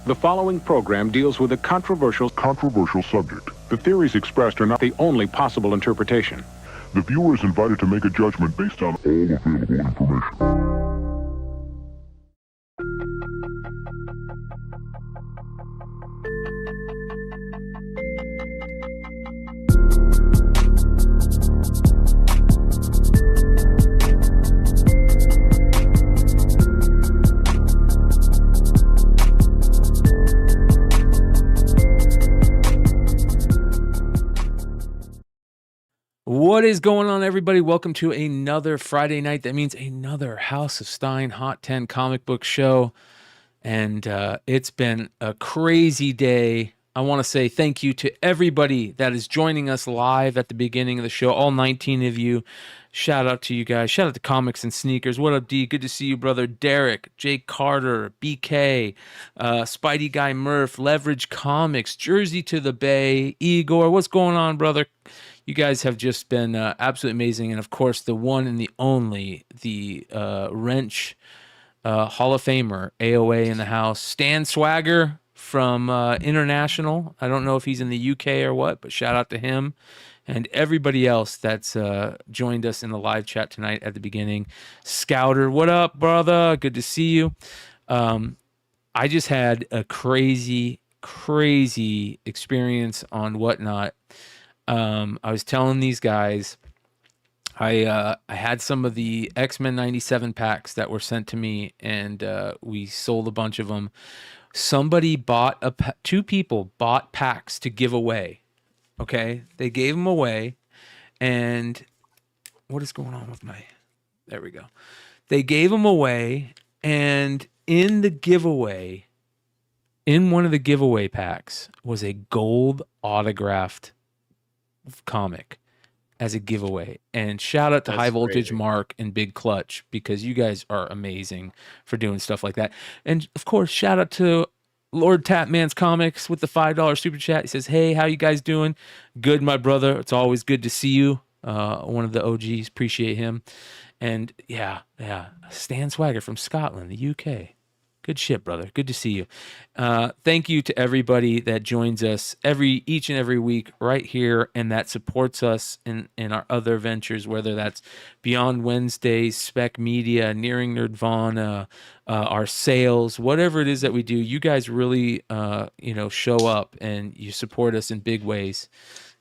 The following program deals with a controversial subject. The theories expressed are not the only possible interpretation. The viewer is invited to make a judgment based on all available information. What is going on, everybody? Welcome to another Friday night. That means another House of Stein Hot 10 comic book show. And it's been a crazy day. I want to say thank you to everybody that is joining us live at the beginning of the show. All 19 of you. Shout out to you guys. Shout out to Comics and Sneakers. What up, D? Good to see you, brother. Derek, Jake Carter, BK, Spidey Guy Murph, Leverage Comics, Jersey to the Bay, Igor. What's going on, brother? You guys have just been absolutely amazing. And, of course, the one and the only, the Wrench Hall of Famer, AOA in the house. Stan Swagger from International. I don't know if he's in the UK or what, but shout out to him. And everybody else that's joined us in the live chat tonight at the beginning. Scouter, what up, brother? Good to see you. I just had a crazy experience on Whatnot. I was telling these guys, I had some of the X-Men 97 packs that were sent to me, and we sold a bunch of them. Somebody bought two people bought packs to give away. Okay, they gave them away, and what is going on with my? There we go. They gave them away, and in the giveaway, in one of the giveaway packs, was a gold autographed comic as a giveaway. And shout out to High Voltage Mark and Big Clutch, because you guys are amazing for doing stuff like that. And of course, shout out to Lord Tapman's Comics with the $5 super chat. He says, hey, how you guys doing? Good, my brother. It's always good to see you. One of the OGs. Appreciate him. And yeah. Stan Swagger from Scotland, the UK. Good shit, brother. Good to see you. Thank you to everybody that joins us each and every week right here and that supports us in our other ventures, whether that's Beyond Wednesdays, Spec Media, Nearing Nerdvana, our sales, whatever it is that we do. You guys really, show up and you support us in big ways,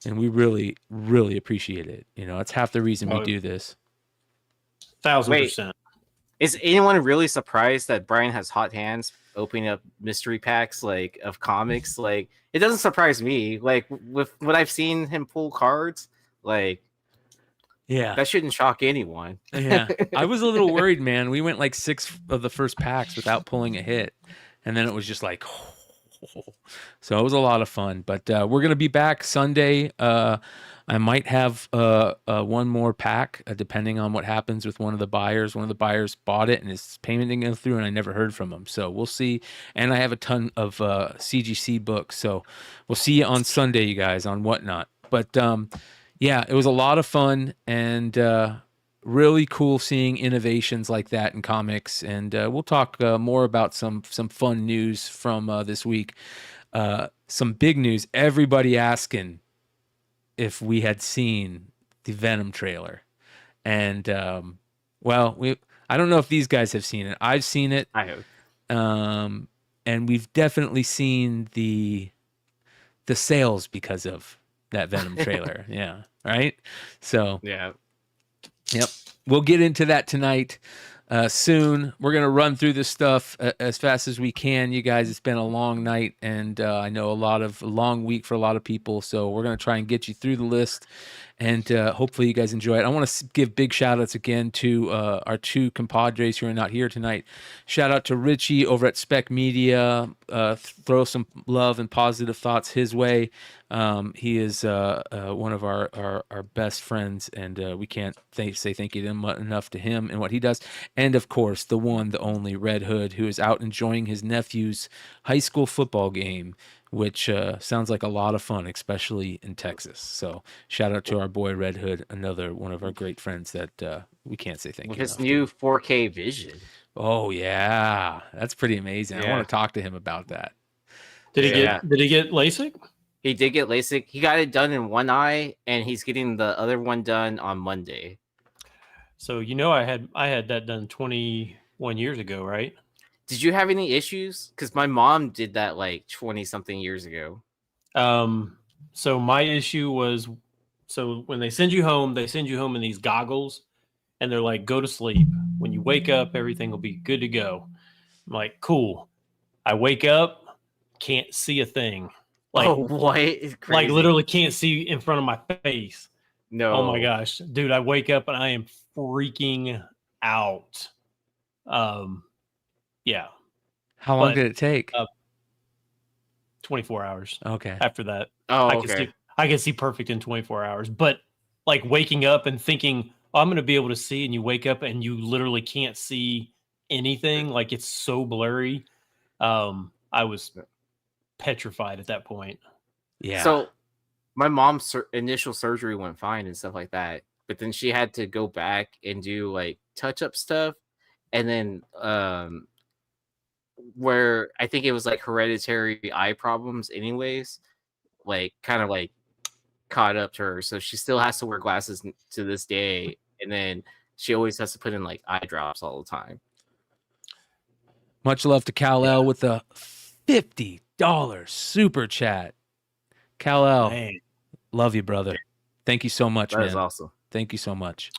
and we really, really appreciate it. It's half the reason we do this. 1,000%. Is anyone really surprised that Bryan has hot hands opening up mystery packs of comics? It doesn't surprise me. With what I've seen him pull cards, that shouldn't shock anyone. Yeah, I was a little worried, man. We went 6 of the first packs without pulling a hit, and then it was just so it was a lot of fun. But we're gonna be back Sunday. I might have one more pack, depending on what happens with one of the buyers. One of the buyers bought it, and his payment didn't go through, and I never heard from him. So we'll see. And I have a ton of CGC books. So we'll see you on Sunday, you guys, on Whatnot. But, it was a lot of fun, and really cool seeing innovations like that in comics. And we'll talk more about some fun news from this week. Some big news. Everybody asking if we had seen the Venom trailer. And, I don't know if these guys have seen it. I've seen it. I have. And we've definitely seen the sales because of that Venom trailer. Yeah. Right. So, yeah. Yep. We'll get into that tonight. Soon. We're going to run through this stuff as fast as we can. You guys, it's been a long night, and I know a long week for a lot of people, so we're going to try and get you through the list, and hopefully you guys enjoy it. I want to give big shout-outs again to our two compadres who are not here tonight. Shout out to Richie over at Spec Media. Throw some love and positive thoughts his way. He is one of our best friends, and we can't say thank you enough to him and what he does. And of course, the one, the only Redhood, who is out enjoying his nephew's high school football game, which sounds like a lot of fun, especially in Texas. So shout out to our boy Redhood, another one of our great friends that we can't say thank you his enough new to. 4K vision. Oh yeah, that's pretty amazing. Yeah. I want to talk to him about that. Did he Yeah. get LASIK? He did get LASIK. He got it done in one eye, and he's getting the other one done on Monday. So I had that done 21 years ago, right? Did you have any issues? Because my mom did that like 20 something years ago. So my issue was, so when they send you home in these goggles, and they're like, go to sleep. When you wake up, everything will be good to go. I'm like, cool. I wake up, can't see a thing. Like, oh, what? It's crazy. Like literally can't see in front of my face. No. Oh my gosh, dude! I wake up and I am freaking out. Yeah. How long did it take? 24 hours. Okay. After that, Oh, I can see perfect in 24 hours. But like waking up and thinking, oh, I'm going to be able to see, and you wake up and you literally can't see anything. Like it's so blurry. I was petrified at that point. Yeah. So my mom's initial surgery went fine and stuff like that, but then she had to go back and do like touch-up stuff, and then where I think it was like hereditary eye problems anyways, like kind of like caught up to her, so she still has to wear glasses to this day, and then she always has to put in like eye drops all the time. Much love to Kal-El with the $50 super chat. Kal-El, Man. love you, brother. Thank you so much, That man. is awesome. Thank you so much.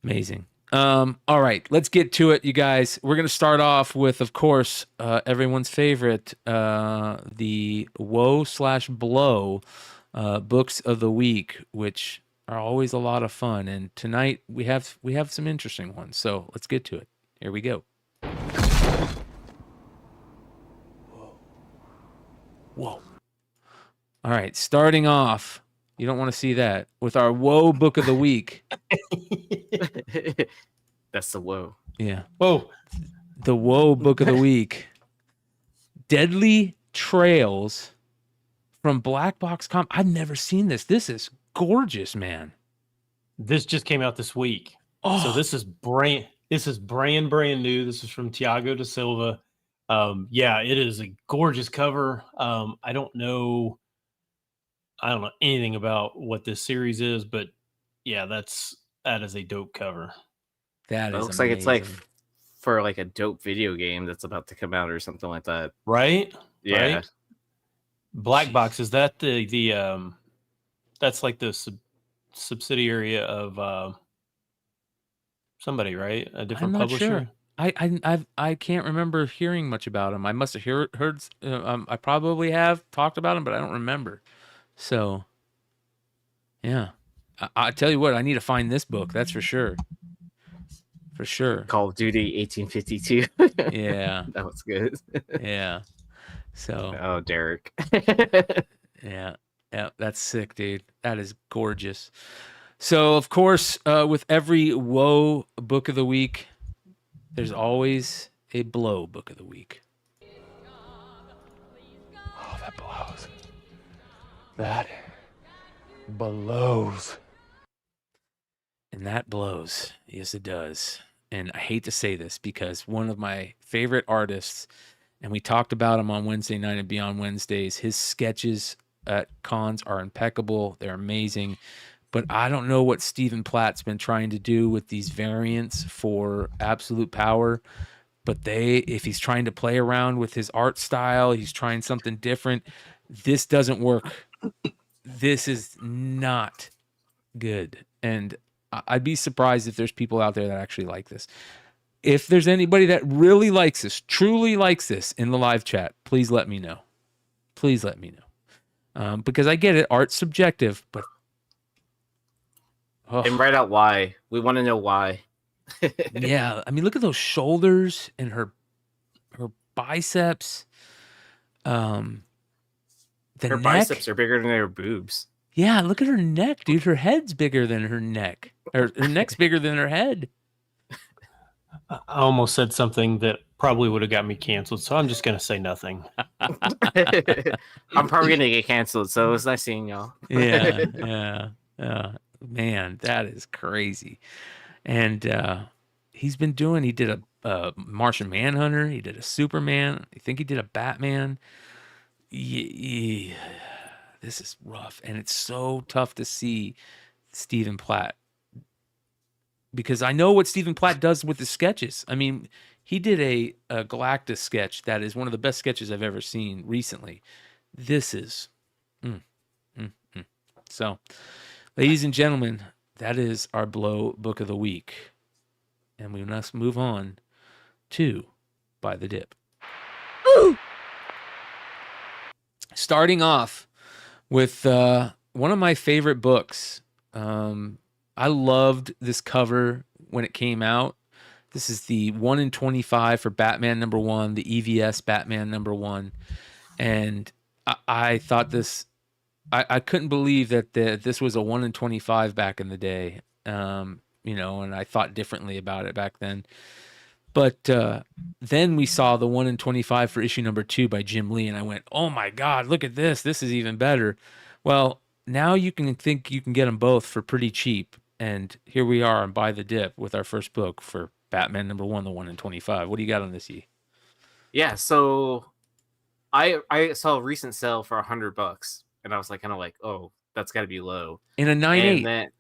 Amazing. All right, let's get to it, you guys. We're going to start off with, of course, everyone's favorite, the Woe/Blow books of the week, which are always a lot of fun. And tonight we have some interesting ones. So let's get to it. Here we go. Whoa. All right, starting off, you don't want to see that, with our Woe book of the week. That's the Woe. Yeah. Whoa. The Woe book of the week. Deadly Trails from Black Box Comics. I've never seen this. This is gorgeous, man. This just came out this week. Oh. So this is brand new. This is from Thiago da Silva. Yeah, it is a gorgeous cover. I don't know anything about what this series is, but yeah, that is a dope cover. That It looks like it's like for like a dope video game that's about to come out or something like that. Right? Yeah. Right? Black Box, is that the that's like the subsidiary of somebody, right? A different I'm not publisher. Sure. I can't remember hearing much about him. I must have heard. I probably have talked about him, but I don't remember. So, yeah, I tell you what, I need to find this book. That's for sure. For sure. Call of Duty 1852. Yeah, That was good. yeah. So. Oh, Derek. Yeah, that's sick, dude. That is gorgeous. So, of course, with every Woe book of the week, there's always a Blow book of the week. Oh, that blows. That blows. And that blows. Yes, it does. And I hate to say this because one of my favorite artists, and we talked about him on Wednesday night and Beyond Wednesdays, his sketches at cons are impeccable. They're amazing. But I don't know what Stephen Platt's been trying to do with these variants for Absolute Power. But if he's trying to play around with his art style, he's trying something different. This doesn't work. This is not good. And I'd be surprised if there's people out there that actually like this. If there's anybody that really likes this, truly likes this in the live chat, please let me know. Please let me know. Because I get it, art's subjective, but... Oh. And write out why. We want to know why. Yeah, I mean, look at those shoulders and her biceps. Her neck. Biceps are bigger than her boobs. Yeah, look at her neck, dude. Her head's bigger than her neck. Her neck's bigger than her head. I almost said something that probably would have got me canceled, so I'm just going to say nothing. I'm probably going to get canceled, so it was nice seeing y'all. Yeah. Man, that is crazy. And he did a Martian Manhunter. He did a Superman. I think he did a Batman. Yeah, this is rough, and it's so tough to see Stephen Platt, because I know what Stephen Platt does with the sketches. I mean, he did a Galactus sketch that is one of the best sketches I've ever seen recently. This is, mm, mm, mm. So, ladies and gentlemen, that is our blow book of the week, and we must move on to By the Dip. Starting off with one of my favorite books. I loved this cover when it came out. This is the 1 in 25 for Batman #1, the EVS Batman #1. And I thought this, I couldn't believe that this was a 1 in 25 back in the day. You know, and I thought differently about it back then. But then we saw the 1 in 25 for issue #2 by Jim Lee, and I went, oh my God, look at this. This is even better. Well, now you can think you can get them both for pretty cheap. And here we are on Buy the Dip with our first book for Batman #1, the 1 in 25. What do you got on this, Yee? Yeah, so I saw a recent sale for $100, and I was like, kind of like, oh, that's got to be low. In a 9.8. And then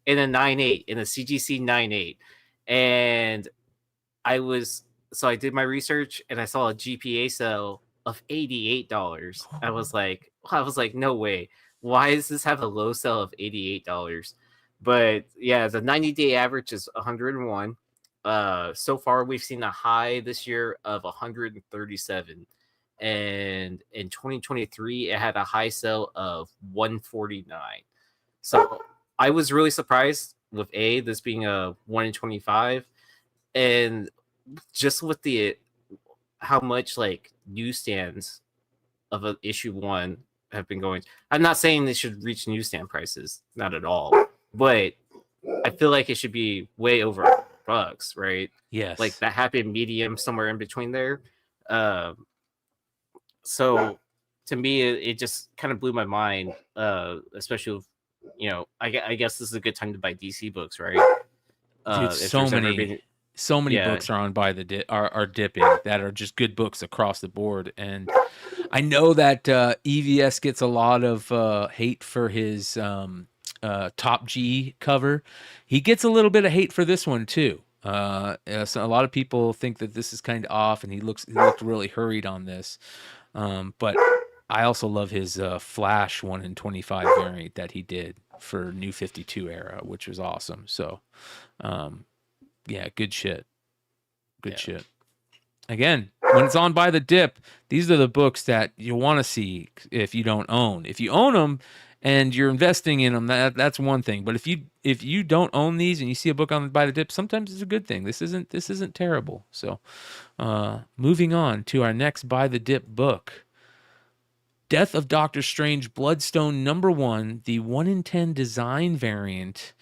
in a 9.8, in a CGC 9.8, and I did my research, and I saw a GPA sale of $88. I was like, no way. Why does this have a low sale of $88? But yeah, the 90-day average is 101. So far, we've seen a high this year of 137. And in 2023, it had a high sale of 149. So I was really surprised with this being a 1 in 25. And just with how much like newsstands of a issue 1 have been going. I'm not saying they should reach newsstand prices, not at all. But I feel like it should be way over $100, right? Yes. Like that happy medium somewhere in between there. So to me, it just kind of blew my mind, especially with, you know, I guess this is a good time to buy DC books, right? Dude, so many books are on Buy the Dip, are dipping that are just good books across the board. And I know that EVS gets a lot of hate for his Top G cover. He gets a little bit of hate for this one too. So a lot of people think that this is kind of off, and he looked really hurried on this. But I also love his Flash 1 in 25 variant that he did for New 52 era, which was awesome. So, yeah, good shit. Good shit. Again, when it's on Buy the Dip, these are the books that you want to see if you don't own. If you own them and you're investing in them, that's one thing. But if you don't own these and you see a book on Buy the Dip, sometimes it's a good thing. This isn't terrible. So, moving on to our next Buy the Dip book, Death of Doctor Strange Bloodstone #1, the 1 in 10 design variant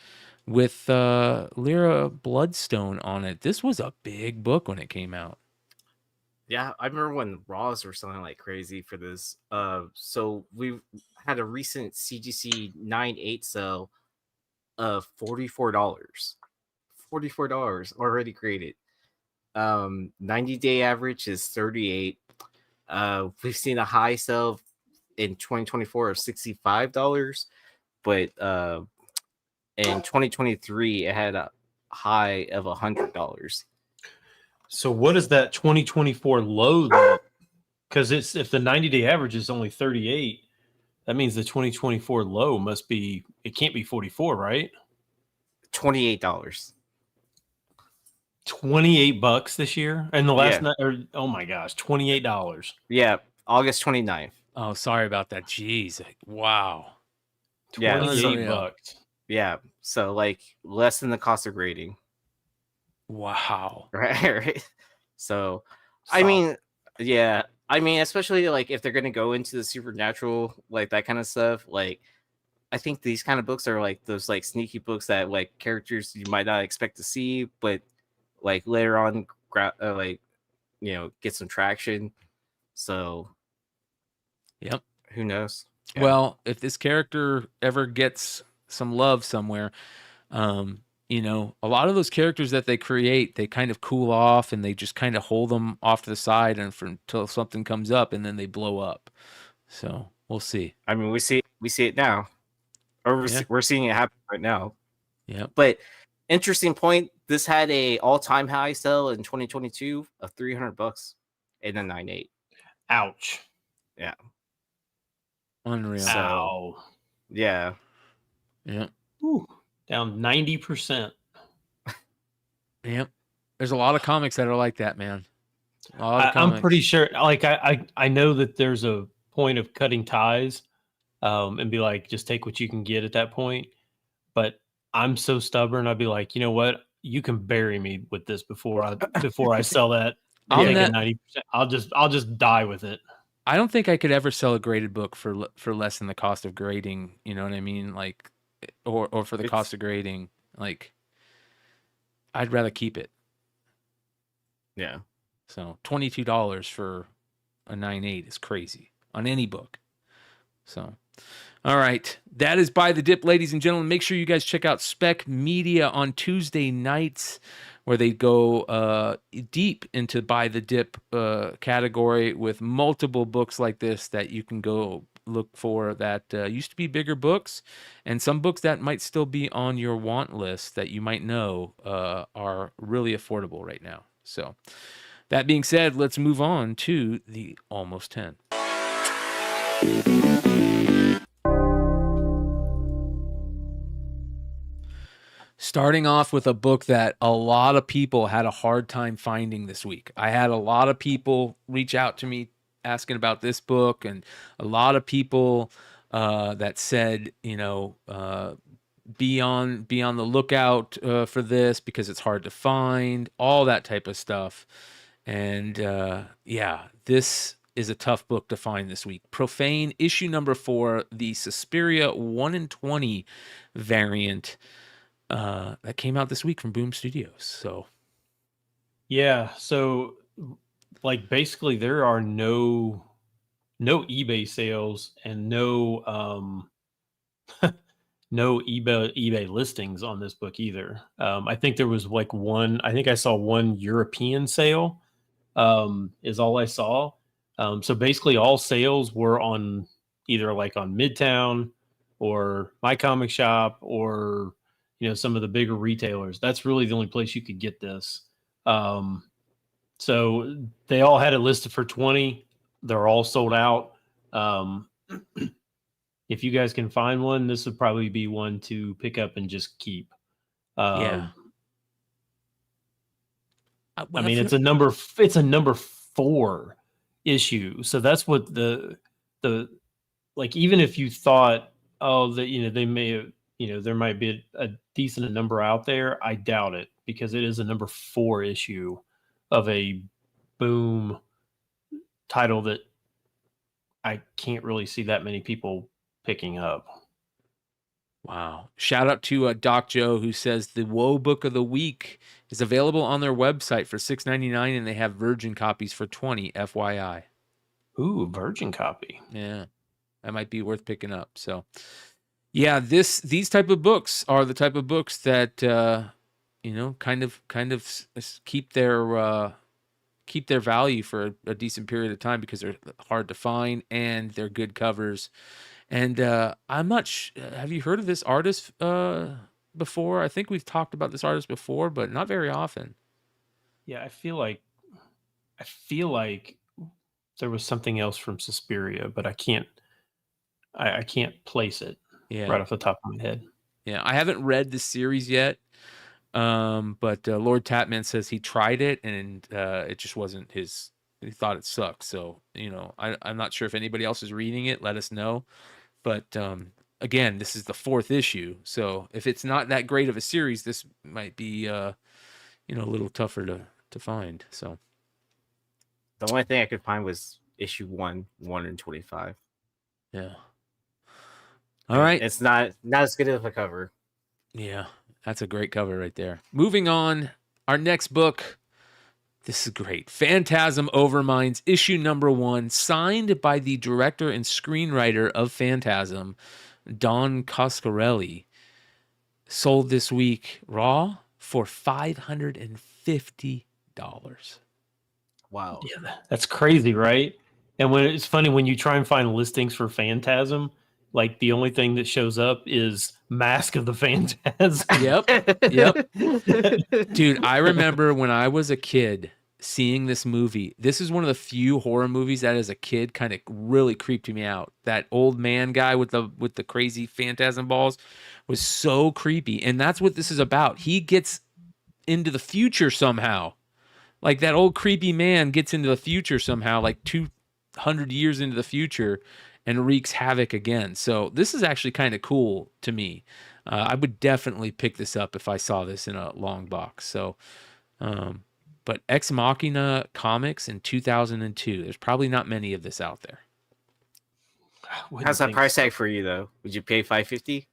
with Lyra Bloodstone on it. This was a big book when it came out. Yeah, I remember when Raws were selling like crazy for this. So we had a recent CGC 9.8 sale of $44. $44 already created. 90-day average is 38. We've seen a high sale in 2024 of $65, but in 2023 it had a high of $100. So what is that 2024 low then? Because if the 90-day average is only 38, that means the 2024 low must be, it can't be 44, right? $28. $28 this year, and the last night, oh my gosh, $28. Yeah, August 29th. Oh, sorry about that. Jeez, wow. $28. Yeah, so like less than the cost of grading. Wow. Right. So, I mean, yeah. I mean, especially like if they're gonna go into the supernatural, like that kind of stuff. Like, I think these kind of books are like those like sneaky books that like characters you might not expect to see, but like later on, like, you know, get some traction. So, yep. Who knows? Yeah. Well, if this character ever gets some love somewhere, you know, a lot of those characters that they create, they kind of cool off and they just kind of hold them off to the side until something comes up, and then they blow up. So we'll see. I mean, we see it now, or we're seeing it happen right now. Yeah. But interesting point. This had a all-time high sale in 2022 of $300 in a 9.8. Ouch. Yeah. Unreal. So, Ow. yeah. Yeah. Ooh, down 90%. Yep. There's a lot of comics that are like that, man. A lot of I'm comics. pretty sure. Like I know that there's a point of cutting ties, and be like, just take what you can get at that point. But I'm so stubborn. I'd be like, you know what? You can bury me with this before I sell that. I'm taking 90%. I'll just die with it. I don't think I could ever sell a graded book for less than the cost of grading. You know what I mean? Like, or for the cost of grading. Like, I'd rather keep it. Yeah. So $22 for a 9.8 is crazy on any book. So, all right. That is By the Dip, ladies and gentlemen. Make sure you guys check out Spec Media on Tuesday nights, where they go deep into By the Dip category with multiple books like this that you can go look for that used to be bigger books, and some books that might still be on your want list that you might know are really affordable right now. So that being said, let's move on to the Almost 10. Starting off with a book that a lot of people had a hard time finding this week. I had a lot of people reach out to me asking about this book, and a lot of people that said, you know, be on the lookout for this because it's hard to find, all that type of stuff. And yeah, this is a tough book to find this week. Profane, issue number 4, the Suspiria 1 in 20 variant. That came out this week from Boom Studios. So, yeah. So, like, basically, there are no eBay sales and no no eBay listings on this book either. I think there was like one. I think I saw one European sale. Is all I saw. So basically, all sales were on either like on Midtown or My Comic Shop or, you know, some of the bigger retailers. That's really the only place you could get this. So they all had it listed for 20. They're all sold out. If you guys can find one, this would probably be one to pick up and just keep. yeah. I mean, it's a number 4 issue. So that's what the like, even if you thought, oh, that, you know, they may have, you know, there might be a decent number out there, I doubt it, because it is a number 4 issue of a Boom title that I can't really see that many people picking up. Wow. Shout out to Doc Joe, who says the Woe Book of the Week is available on their website for $6.99, and they have virgin copies for $20, FYI. Ooh, virgin copy. Yeah. That might be worth picking up. So, yeah, these type of books are the type of books that you know, kind of keep their value for a decent period of time because they're hard to find and they're good covers. And I'm not have you heard of this artist before? I think we've talked about this artist before, but not very often. Yeah, I feel like there was something else from Suspiria, but I can't place it right off the top of my head. Yeah, I haven't read this series yet. But Lord Tapman says he tried it and it just wasn't his. He thought it sucked. So, you know, I'm not sure if anybody else is reading it. Let us know. But again, this is the 4th issue. So if it's not that great of a series, this might be, you know, a little tougher to find. So the only thing I could find was issue 1 in 25. Yeah. All right. It's not as good of a cover. Yeah. That's a great cover right there. Moving on, our next book. This is great. Phantasm Overminds, issue number 1, signed by the director and screenwriter of Phantasm, Don Coscarelli. Sold this week raw for $550. Wow. Yeah, that's crazy, right? And when it's funny when you try and find listings for Phantasm, like the only thing that shows up is Mask of the Phantasm. Yep. Dude, I remember when I was a kid seeing this movie. This is one of the few horror movies that as a kid kind of really creeped me out. That old man guy with the crazy phantasm balls was so creepy. And that's what this is about. He gets into the future somehow. Like that old creepy man gets into the future somehow, like 200 years into the future, and wreaks havoc again. So this is actually kind of cool to me. I would definitely pick this up if I saw this in a long box. So, but Ex Machina Comics in 2002. There's probably not many of this out there. How's that price tag for you though? Would you pay $550?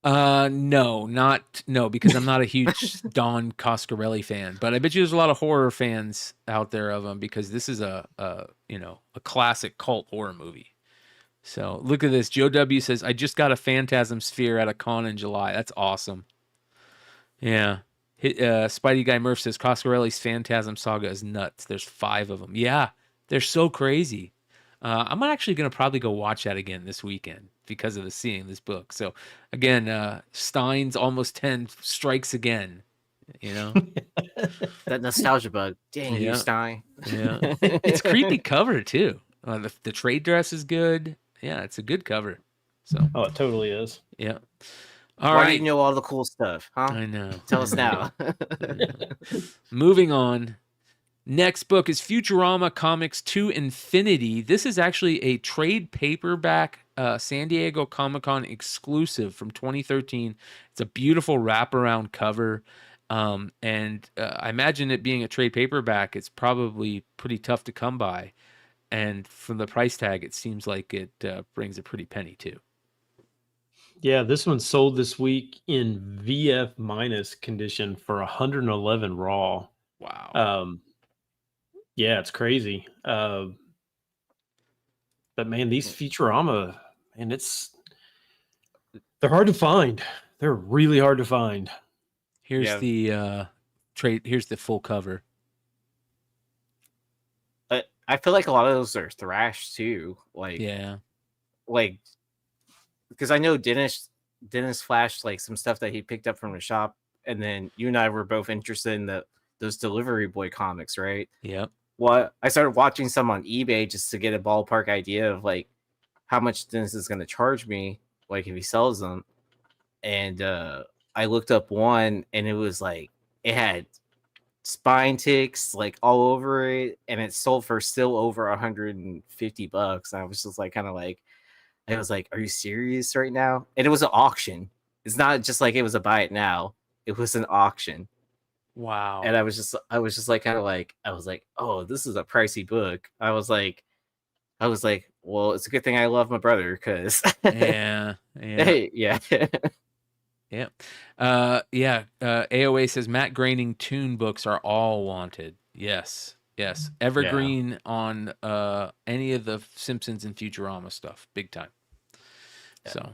No, because I'm not a huge Don Coscarelli fan, but I bet you there's a lot of horror fans out there of him because this is a classic cult horror movie. So look at this. Joe W says, I just got a Phantasm Sphere at a con in July. That's awesome. Yeah. Spidey Guy Murph says, Coscarelli's Phantasm Saga is nuts. There's 5 of them. Yeah, they're so crazy. I'm actually going to probably go watch that again this weekend because of seeing this book. So again, Stein's Almost 10 strikes again. You know? That nostalgia bug. Dang you, Stein. Yeah. It's creepy cover too. The trade dress is good. Yeah, it's a good cover. So. Oh, it totally is. Yeah. Why do you know all the cool stuff, huh? I know. Tell us now. Moving on. Next book is Futurama Comics to Infinity. This is actually a trade paperback San Diego Comic-Con exclusive from 2013. It's a beautiful wraparound cover. And I imagine it being a trade paperback, it's probably pretty tough to come by. And from the price tag, it seems like it brings a pretty penny too. Yeah, this one sold this week in VF minus condition for 111 raw. Wow. Yeah, it's crazy. But man, these Futurama, man, they're hard to find. They're really hard to find. Here's the trade. Here's the full cover. I feel like a lot of those are thrash too. Because I know Dennis flashed like some stuff that he picked up from the shop, and then you and I were both interested in those Delivery Boy comics, right? Yep. Well, I started watching some on eBay just to get a ballpark idea of like how much Dennis is going to charge me, like if he sells them. And I looked up one, and it was like it had spine ticks like all over it, and it sold for still over $150. I was just like I was like, are you serious right now? And it was an auction. It's not just like it was a buy it now. It was an auction. Wow. And I was just like oh, this is a pricey book. I was like, well, it's a good thing I love my brother because yeah. Yeah. AOA says Matt Groening Toon books are all wanted. Yes. Evergreen on any of the Simpsons and Futurama stuff. Big time. Yeah. So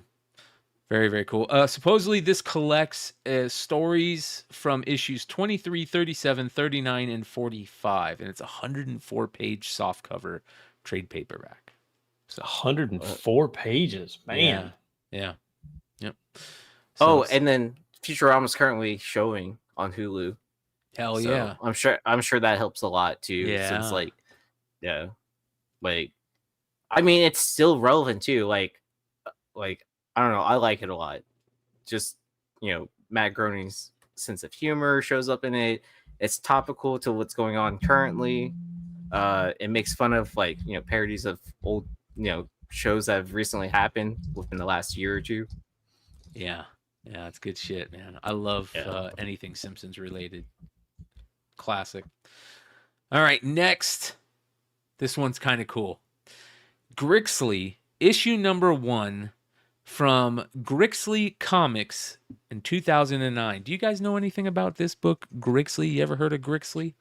very, very cool. Supposedly this collects stories from issues 23, 37, 39, and 45. And it's a 104-page softcover trade paperback. So 104 pages, man. Yeah. Yep. So, and then Futurama is currently showing on Hulu. Hell yeah. I'm sure that helps a lot too. Yeah. Since I mean, it's still relevant too. Like I don't know, I like it a lot. Just, Matt Groening's sense of humor shows up in it. It's topical to what's going on currently. It makes fun of parodies of old, shows that have recently happened within the last year or two. Yeah. Yeah, it's good shit, man. I love anything Simpsons related. Classic. All right, next. This one's kind of cool. Grixley, issue number 1 from Grixley Comics in 2009. Do you guys know anything about this book, Grixley? You ever heard of Grixley?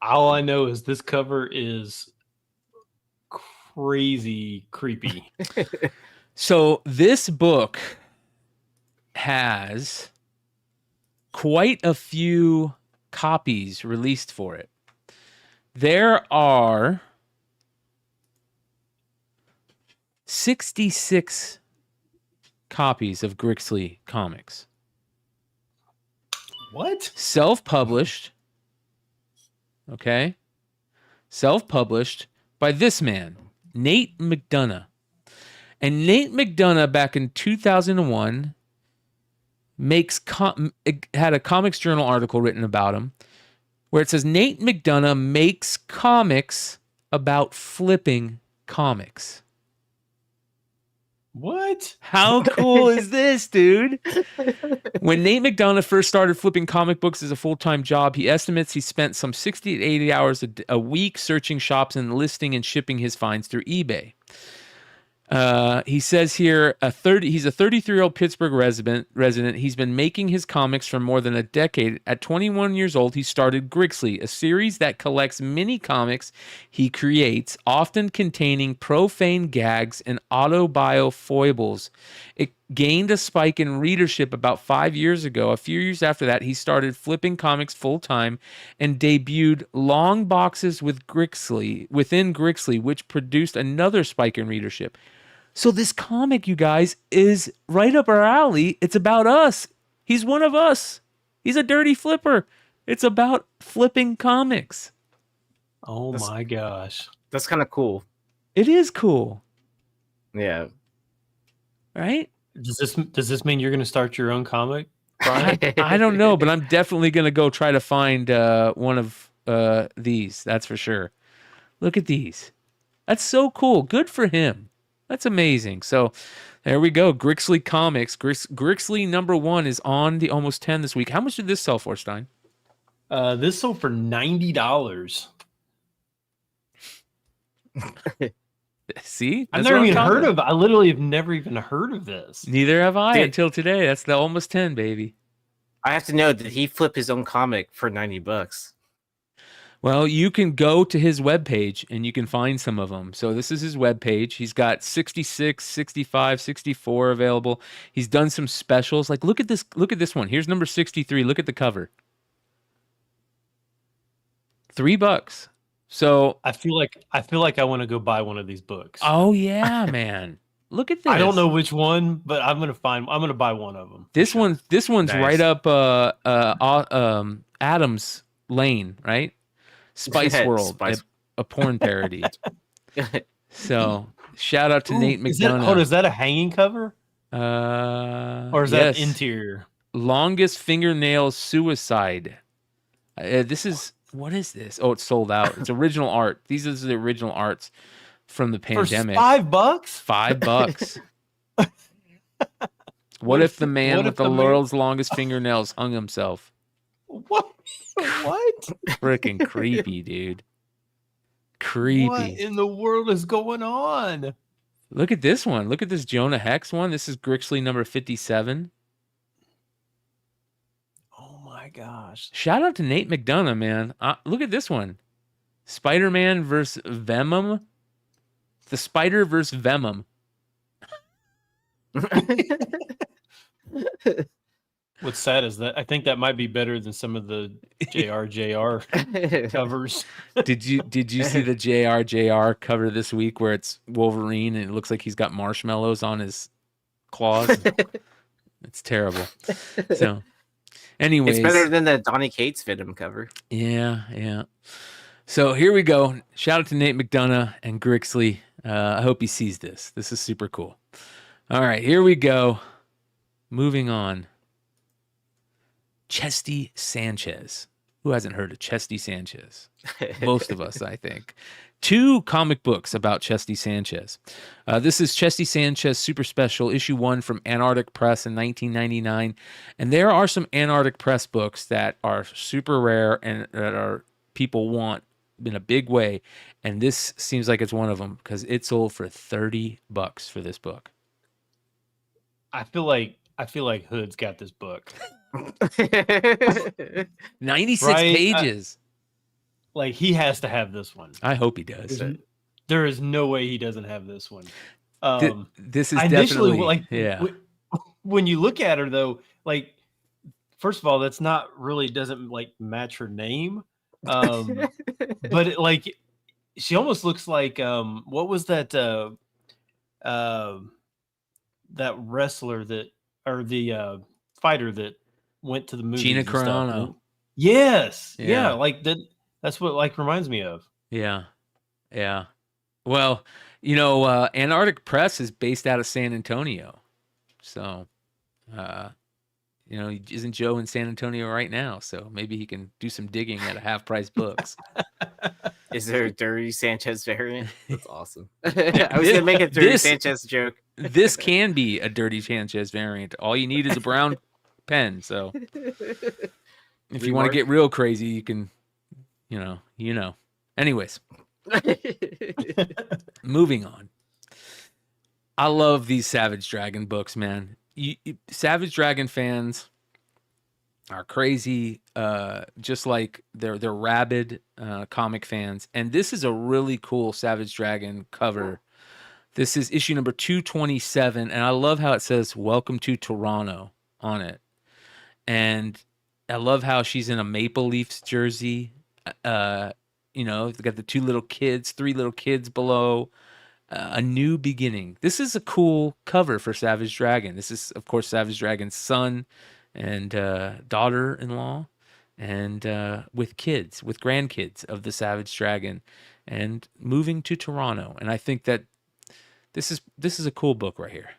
All I know is this cover is crazy creepy. So this book has quite a few copies released for it. There are 66 copies of Grixley comics. What? Self-published. Okay. Self-published by this man, Nate McDonough. And Nate McDonough, back in 2001, had a Comics Journal article written about him where it says Nate McDonough makes comics about flipping comics. What? How cool is this, dude? When Nate McDonough first started flipping comic books as a full-time job, he estimates he spent some 60 to 80 hours a week searching shops and listing and shipping his finds through eBay. He says here, he's a 33-year-old Pittsburgh resident. He's been making his comics for more than a decade. At 21 years old, he started Grixley, a series that collects mini comics he creates, often containing profane gags and autobio foibles. It gained a spike in readership about 5 years ago. A few years after that, he started flipping comics full-time and debuted Long Boxes within Grixley, which produced another spike in readership. So this comic, you guys, is right up our alley. It's about us. He's one of us. He's a dirty flipper. It's about flipping comics. Oh my gosh. That's kind of cool. It is cool. Yeah. Right? Does this mean you're going to start your own comic, Bryan? I don't know, but I'm definitely going to go try to find one of these. That's for sure. Look at these. That's so cool. Good for him. That's amazing. So there we go. Grixley Comics. Grixley #1 is on the Almost 10 this week. How much did this sell for, Stein? This sold for $90. See? I've never even heard of it. I literally have never even heard of this. Neither have I until today. That's the Almost 10, baby. I have to know, did he flip his own comic for $90? Well, you can go to his webpage and you can find some of them. So this is his webpage. He's got 66, 65, 64 available. He's done some specials. Like, look at this one. Here's number 63. Look at the cover. $3. So I feel like I want to go buy one of these books. Oh yeah, man. Look at this. I don't know which one, but I'm gonna buy one of them. This one's Nice. right up Adam's lane, right? Spice World, a porn parody. So shout out to Nate McDonough. Is that a hanging cover? Or is that interior? Longest fingernail suicide. What is this? Oh, it's sold out. It's original art. These are the original arts from the pandemic. For $5? $5. What if the man with the world's longest fingernails hung himself? What? What? Freaking creepy, dude. Creepy. What in the world is going on? Look at this one. Look at this Jonah Hex one. This is Grixley number 57. Oh my gosh. Shout out to Nate McDonough, man. Look at this one. Spider-Man versus Venom. The Spider versus Venom. What's sad is that I think that might be better than some of the JRJR covers. Did you see the JRJR cover this week where it's Wolverine and it looks like he's got marshmallows on his claws? It's terrible. So anyways, it's better than the Donny Cates Venom cover. Yeah. So here we go. Shout out to Nate McDonough and Grixley. I hope he sees this. This is super cool. All right, here we go. Moving on. Chesty Sanchez. Who hasn't heard of Chesty Sanchez? Most of us, I think. 2 comic books about Chesty Sanchez. This is Chesty Sanchez Super Special, issue 1 from Antarctic Press in 1999. And there are some Antarctic Press books that are super rare and that people want in a big way. And this seems like it's one of them because it sold for $30 for this book. I feel like Hood's got this book. 96 right? pages. Like he has to have this one. I hope he does. There is no way he doesn't have this one. This is definitely when you look at her though, like first of all, that's not really doesn't like match her name. But she almost looks like what was that that wrestler that, or the fighter that went to the movies. Gina and stuff. Carano. Yes. Yeah. Yeah. Like that. That's what like reminds me of. Yeah. Yeah. Well, Antarctic Press is based out of San Antonio. So, isn't Joe in San Antonio right now? So maybe he can do some digging at a Half Price Books. Is there a Dirty Sanchez variant? That's awesome. I was going to make a Dirty Sanchez joke. This can be a Dirty Sanchez variant. All you need is a brown pen. So if you want to get real crazy, you can, Anyways, moving on. I love these Savage Dragon books, man. Savage Dragon fans are crazy, just like they're rabid comic fans. And this is a really cool Savage Dragon cover. This is issue number 227, and I love how it says "Welcome to Toronto" on it. And I love how she's in a Maple Leafs jersey. They've got the three little kids below. A new beginning. This is a cool cover for Savage Dragon. This is, of course, Savage Dragon's son and daughter-in-law, and with grandkids of the Savage Dragon, and moving to Toronto. And I think that this is a cool book right here.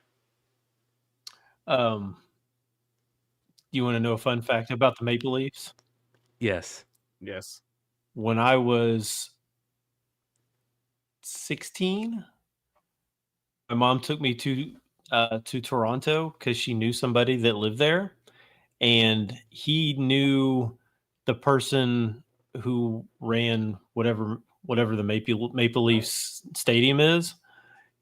You want to know a fun fact about the Maple Leafs? Yes. Yes. When I was 16, my mom took me to Toronto because she knew somebody that lived there, and he knew the person who ran whatever the Maple Leafs stadium is,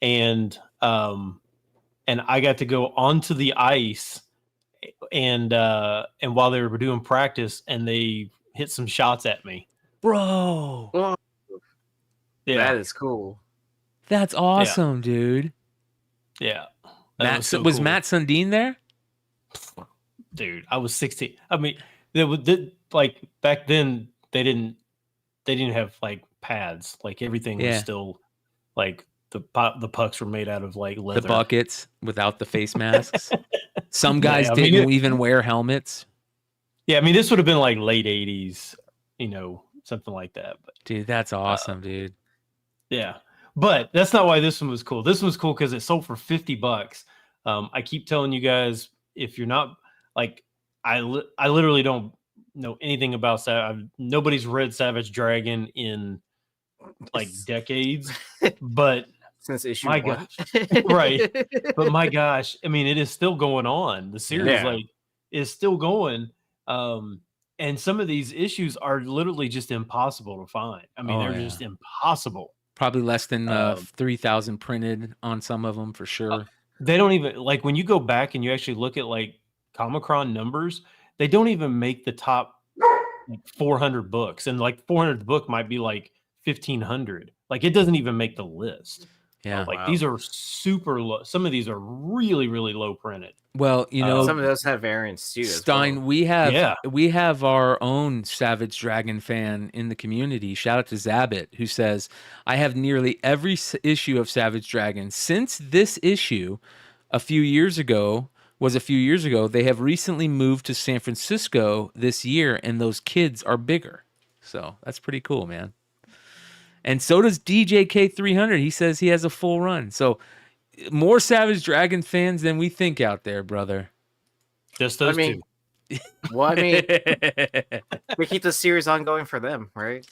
and I got to go onto the ice, and while they were doing practice, and they hit some shots at me, bro. Oh, yeah, that is cool. That's awesome, dude. Yeah. Was cool. Matt Sundin there? Dude, I was 16. I mean, like back then they didn't have like pads. Like everything was still like the pucks were made out of like leather. The buckets without the face masks. Some guys didn't even wear helmets. Yeah, I mean this would have been like late 80s, something like that. But dude, that's awesome, dude. Yeah. But that's not why this one was cool. This one was cool because it sold for $50. I keep telling you guys, if you're not like, I literally don't know anything about Savage. Nobody's read Savage Dragon in like decades, but since issue my 1. gosh, right? But my gosh, I mean, it is still going on. The series is still going. And some of these issues are literally just impossible to find. I mean, they're just impossible. Probably less than 3,000 printed on some of them for sure. They don't even like when you go back and you actually look at like Comicron numbers, they don't even make the top 400 books, and like 400th book might be like 1,500. Like it doesn't even make the list. Yeah, these are super low. Some of these are really, really low printed. Well, some of those have variants too. Stein, we have our own Savage Dragon fan in the community. Shout out to Zabit, who says, "I have nearly every issue of Savage Dragon since this issue a few years ago. They have recently moved to San Francisco this year, and those kids are bigger." So that's pretty cool, man. And so does DJK300. He says he has a full run. So more Savage Dragon fans than we think out there, brother. Just those two. Well, I mean, we keep the series ongoing for them, right?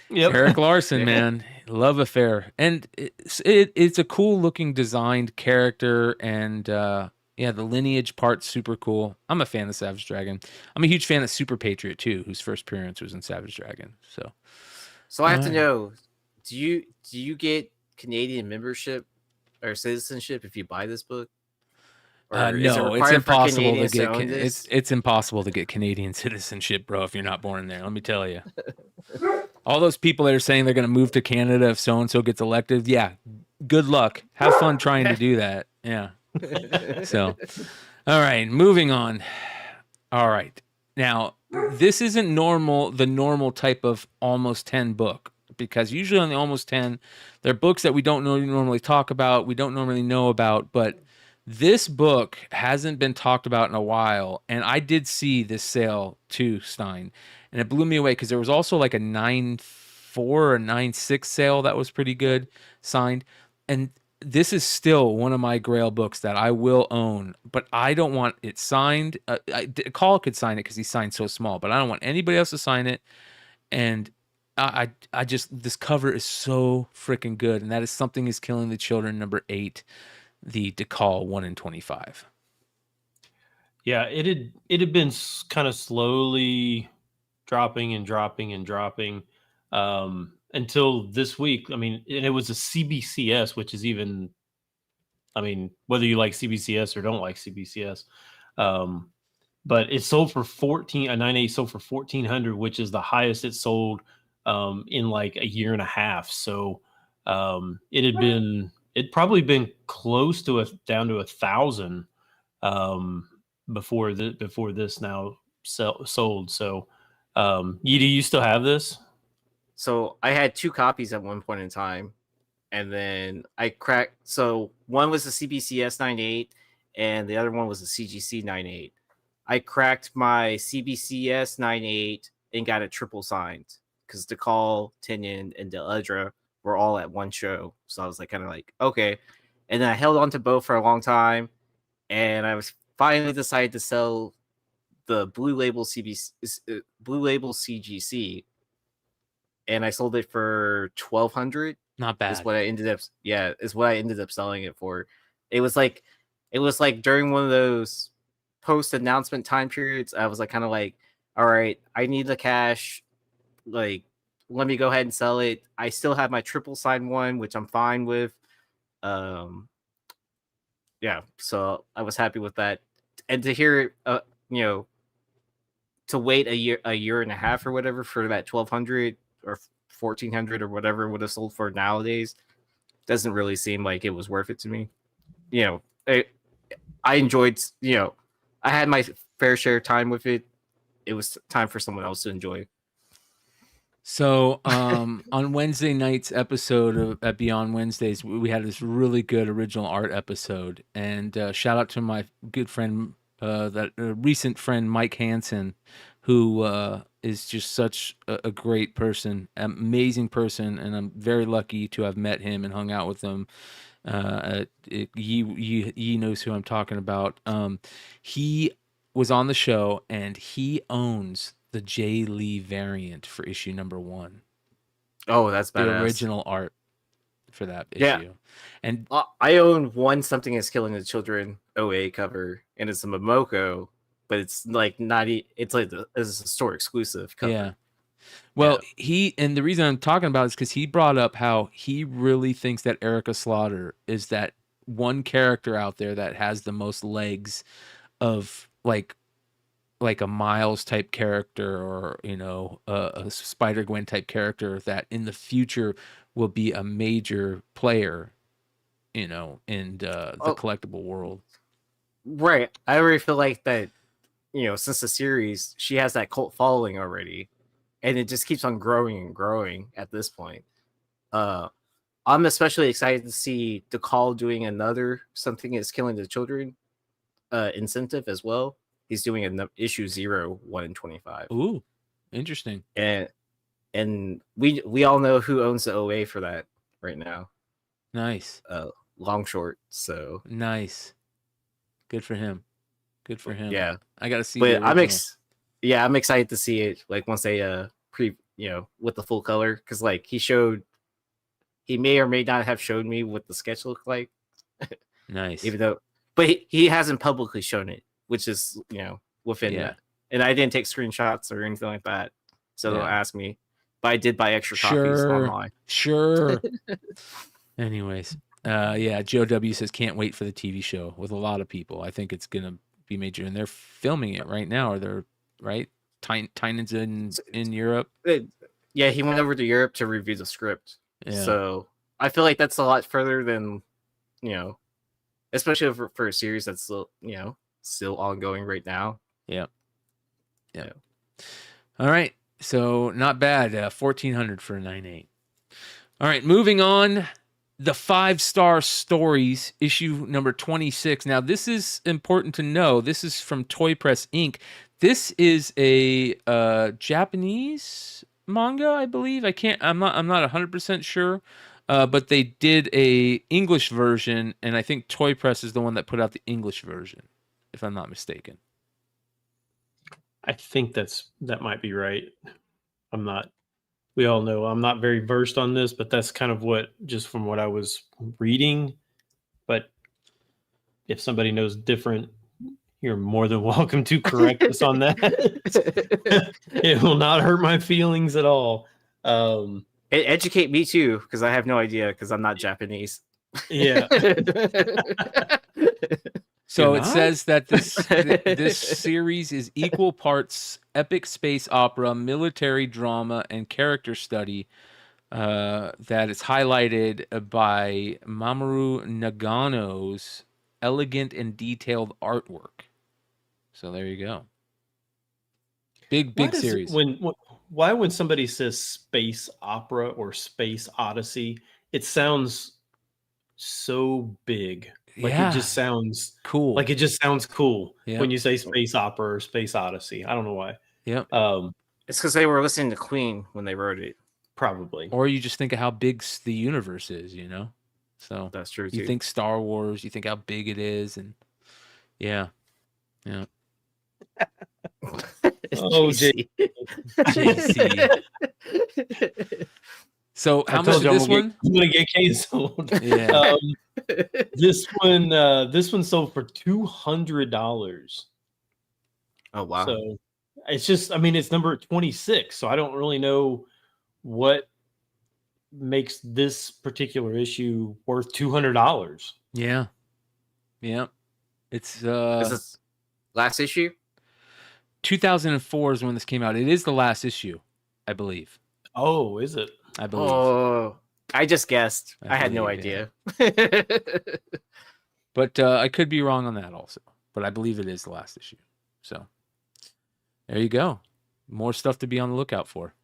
Yep. Eric Larson, man, love affair. And it's a cool looking designed character, and the lineage part's super cool. I'm a fan of Savage Dragon. I'm a huge fan of Super Patriot too, whose first appearance was in Savage Dragon. So I have to know, do you get Canadian membership or citizenship if you buy this book? No, it's impossible to get. It's impossible to get Canadian citizenship, bro. If you're not born there, let me tell you. All those people that are saying they're going to move to Canada if so and so gets elected, yeah, good luck. Have fun trying to do that. Yeah. So, all right, moving on. All right, now this isn't the normal type of almost 10 book. because usually on the Almost 10, they're books that we don't normally talk about, we don't normally know about, but this book hasn't been talked about in a while, and I did see this sale to Stein, and it blew me away because there was also like a 9.4 or 9.6 sale that was pretty good, signed, and this is still one of my Grail books that I will own, but I don't want it signed. Call could sign it because he signed so small, but I don't want anybody else to sign it, and I just, this cover is so freaking good, and that is Something Is Killing the Children, number 8. The DeCall 1 in 25. Yeah, it had been kind of slowly dropping until this week. I mean, and it was a CBCS, which is even, I mean, whether you like CBCS or don't like CBCS, but it sold for a 9.8 sold for 1,400, which is the highest it sold in like a year and a half. So it'd probably been close to down to 1,000 before this now sold. So Yee, do you still have this? So I had 2 copies at one point in time, and then I cracked. So one was the CBCS 9.8, and the other one was the CGC 9.8. I cracked my CBCS 9.8 and got it triple signed because DeCall, Tinian, and Deledra were all at one show. So I was like, kind of like, okay. And then I held on to both for a long time, and I was finally decided to sell the Blue Label CGC, and I sold it for 1,200. Not bad. Is what I ended up. Yeah, is what I ended up selling it for. It was like during one of those post announcement time periods. I was like, kind of like, all right, I need the cash. Like, let me go ahead and sell it. I still have my triple sign one, which I'm fine with. Yeah, so I was happy with that. And to hear it, to wait a year and a half or whatever for that 1,200 or 1,400 or whatever it would have sold for nowadays doesn't really seem like it was worth it to me. I enjoyed, I had my fair share of time with it. It was time for someone else to enjoy. So on Wednesday night's episode at Beyond Wednesdays, we had this really good original art episode, and shout out to my good friend, recent friend Mike Hansen, who is just such a great person, amazing person, and I'm very lucky to have met him and hung out with him. He knows who I'm talking about. He was on the show, and he owns the Jay Lee variant for issue number 1. Oh, that's badass. The original art for that issue. Yeah. And I own one Something Is Killing the Children OA cover, and it's a Momoko, but it's like it's like it's a store exclusive cover. Yeah. Well, and the reason I'm talking about it is because he brought up how he really thinks that Erica Slaughter is that one character out there that has the most legs of like a Miles type character, or a Spider-Gwen type character that in the future will be a major player in the collectible world. Right. I already feel like that, since the series, she has that cult following already, and it just keeps on growing and growing at this point. I'm especially excited to see DeCall doing another Something Is Killing the Children incentive as well. He's doing an issue 0, 1 in 25. Ooh, interesting. And we all know who owns the OA for that right now. Nice. Long Short. So nice. Good for him. Good for him. Yeah, I gotta see. But I'm excited to see it. Like once they with the full color, because like he may or may not have showed me what the sketch looked like. Nice. Even though, but he hasn't publicly shown it, which is within that. And I didn't take screenshots or anything like that, so don't ask me. But I did buy extra copies online. Sure. Anyways, Joe W says can't wait for the TV show with a lot of people. I think it's gonna be major, and they're filming it right now. Or they're right. Tynan's in Europe. Yeah, he went over to Europe to review the script. Yeah. So I feel like that's a lot further than especially for a series that's still ongoing right now. Yeah. All right. So not bad. 1,400 for a 9.8. All right, moving on. The 5-Star Stories, issue number 26. Now, this is important to know. This is from Toy Press Inc. This is a Japanese manga, I believe. I'm not 100% sure. But they did a English version, and I think Toy Press is the one that put out the English version, if I'm not mistaken. I think that might be right. We all know I'm not very versed on this, but that's kind of just from what I was reading. But if somebody knows different, you're more than welcome to correct us on that. It will not hurt my feelings at all. Educate me too, because I have no idea, because I'm not Japanese. Yeah. So it says that this series is equal parts epic space opera, military drama, and character study. That is highlighted by Mamoru Nagano's elegant and detailed artwork. So there you go. Big series. Why when somebody says space opera or space odyssey, it sounds so big. Like it just sounds cool. Like it just sounds cool Yep. when you say space opera or space odyssey. I don't know why. Yep. It's because they were listening to Queen when they wrote it. Probably. Or you just think of how big the universe is, you know? So That's true you too. think Star Wars, you think how big it is, and yeah. Oh, JC. JC. So how much is this one? I'm gonna get canceled. Yeah. This one sold for $200. Oh wow. So it's just, I mean, it's number 26. So I don't really know what makes this particular issue worth $200. Yeah. It's Is this last issue? 2004 is when this came out. It is the last issue, I believe. Oh, is it? I believe. Oh, I just guessed. I had no believe, idea. But I could be wrong on that also. But I believe it is the last issue. So there you go. More stuff to be on the lookout for.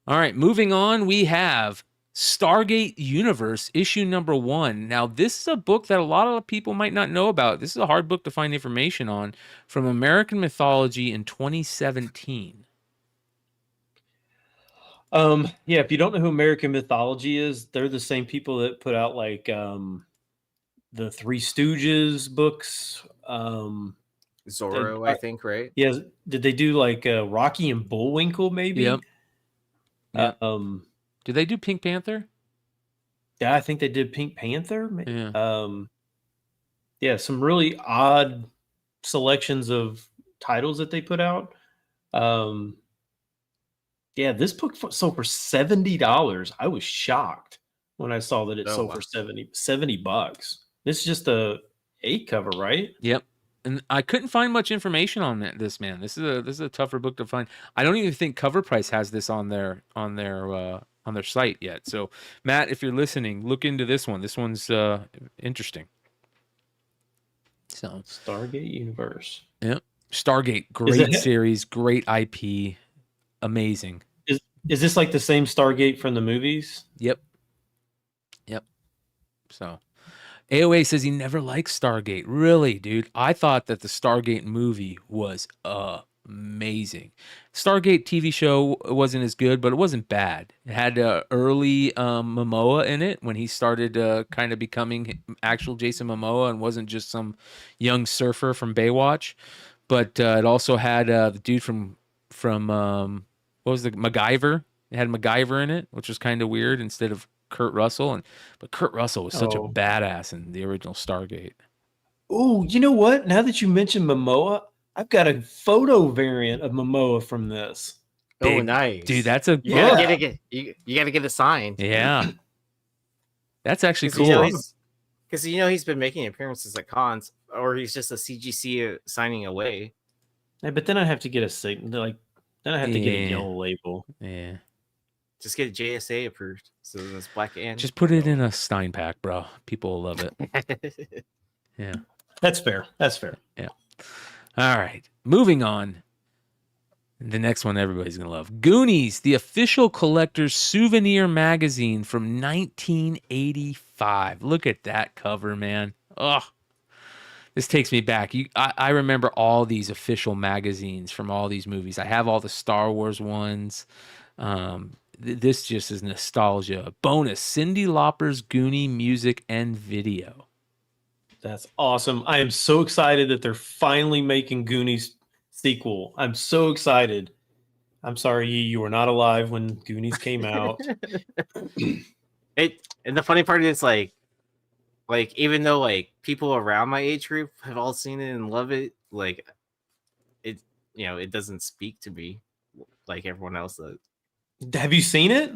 All right, moving on. We have Stargate Universe, issue number 1. Now, this is a book that a lot of people might not know about. This is a hard book to find information on, from American Mythology in 2017. Yeah, if you don't know who American Mythology is, they're the same people that put out like the Three Stooges books. Zorro, I think, right? Yeah, did they do like Rocky and Bullwinkle maybe? Yep. Did they do Pink Panther? Yeah, I think they did Pink Panther. Yeah. Yeah, some really odd selections of titles that they put out. Yeah, this book sold for $70. I was shocked when I saw that it sold for $70. This is just a 8 cover, right? Yep. And I couldn't find much information on this, man. This is a tougher book to find. I don't even think Cover Price has this on their site yet. So, Matt, if you're listening, look into this one. This one's interesting. So, Stargate Universe. Yep. Stargate, great series, great IP, amazing. Is this like the same Stargate from the movies? Yep. So, AOA says he never liked Stargate. Really, dude? I thought that the Stargate movie was amazing. Stargate TV show wasn't as good, but it wasn't bad. It had early Momoa in it when he started kind of becoming actual Jason Momoa and wasn't just some young surfer from Baywatch. But it also had the dude from what was the MacGyver? It had MacGyver in it, which was kind of weird instead of Kurt Russell. But Kurt Russell was such a badass in the original Stargate. Oh, you know what? Now that you mentioned Momoa, I've got a photo variant of Momoa from this. Oh, nice, dude! That's a you gotta get it signed. Yeah, that's actually cool. Because he's been making appearances at cons, or he's just a CGC signing away. Yeah, but then I have to get a then I have to get a yellow label. Yeah. Just get JSA approved. So it's black and just put it in a Stein pack, bro. People will love it. Yeah. That's fair. Yeah. All right. Moving on. The next one everybody's going to love. Goonies, the official collector's souvenir magazine from 1985. Look at that cover, man. Ugh. This takes me back. I remember all these official magazines from all these movies. I have all the Star Wars ones. This just is nostalgia. Bonus, Cyndi Lauper's Goonie music and video. That's awesome. I am so excited that they're finally making Goonies sequel. I'm so excited. I'm sorry, you were not alive when Goonies came out. And the funny part is like even though like people around my age group have all seen it and love it, like it it doesn't speak to me like everyone else does. Have you seen it?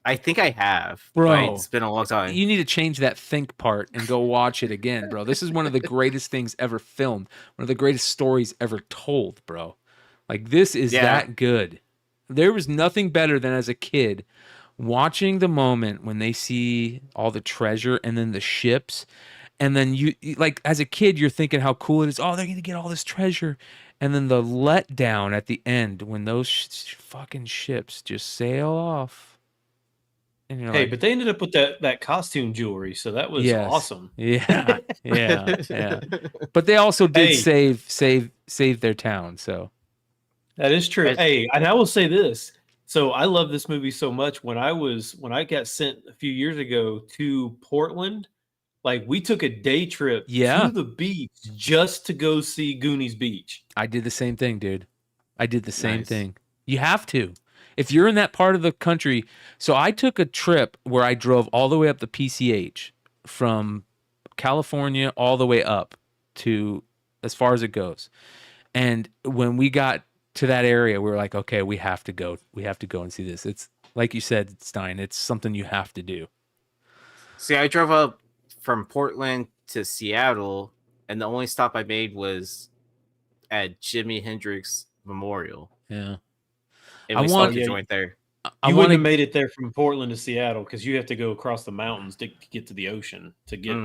I think I have. Bro, but it's been a long time. You need to change that think part and go watch it again, bro. This is one of the greatest things ever filmed. One of the greatest stories ever told, bro. Like, this is that good. There was nothing better than, as a kid, watching the moment when they see all the treasure and then the ships. And then you like, as a kid, you're thinking how cool it is. Oh, they're going to get all this treasure. And then the letdown at the end when those fucking ships just sail off. And you're like, but they ended up with that costume jewelry, so that was awesome. Yeah. But they also did save their town, so. That is true. Hey, and I will say this. So I love this movie so much. When I got sent a few years ago to Portland, like, we took a day trip to the beach just to go see Goonies Beach. I did the same thing, dude. I did the same thing. You have to. If you're in that part of the country. So I took a trip where I drove all the way up the PCH from California all the way up to as far as it goes. And when we got to that area, we were like, okay, we have to go. We have to go and see this. It's like you said, Stein, it's something you have to do. See, I drove up from Portland to Seattle, and the only stop I made was at Jimi Hendrix Memorial. Yeah. And we stopped the joint there. You wouldn't have made it there from Portland to Seattle because you have to go across the mountains to get to the ocean to get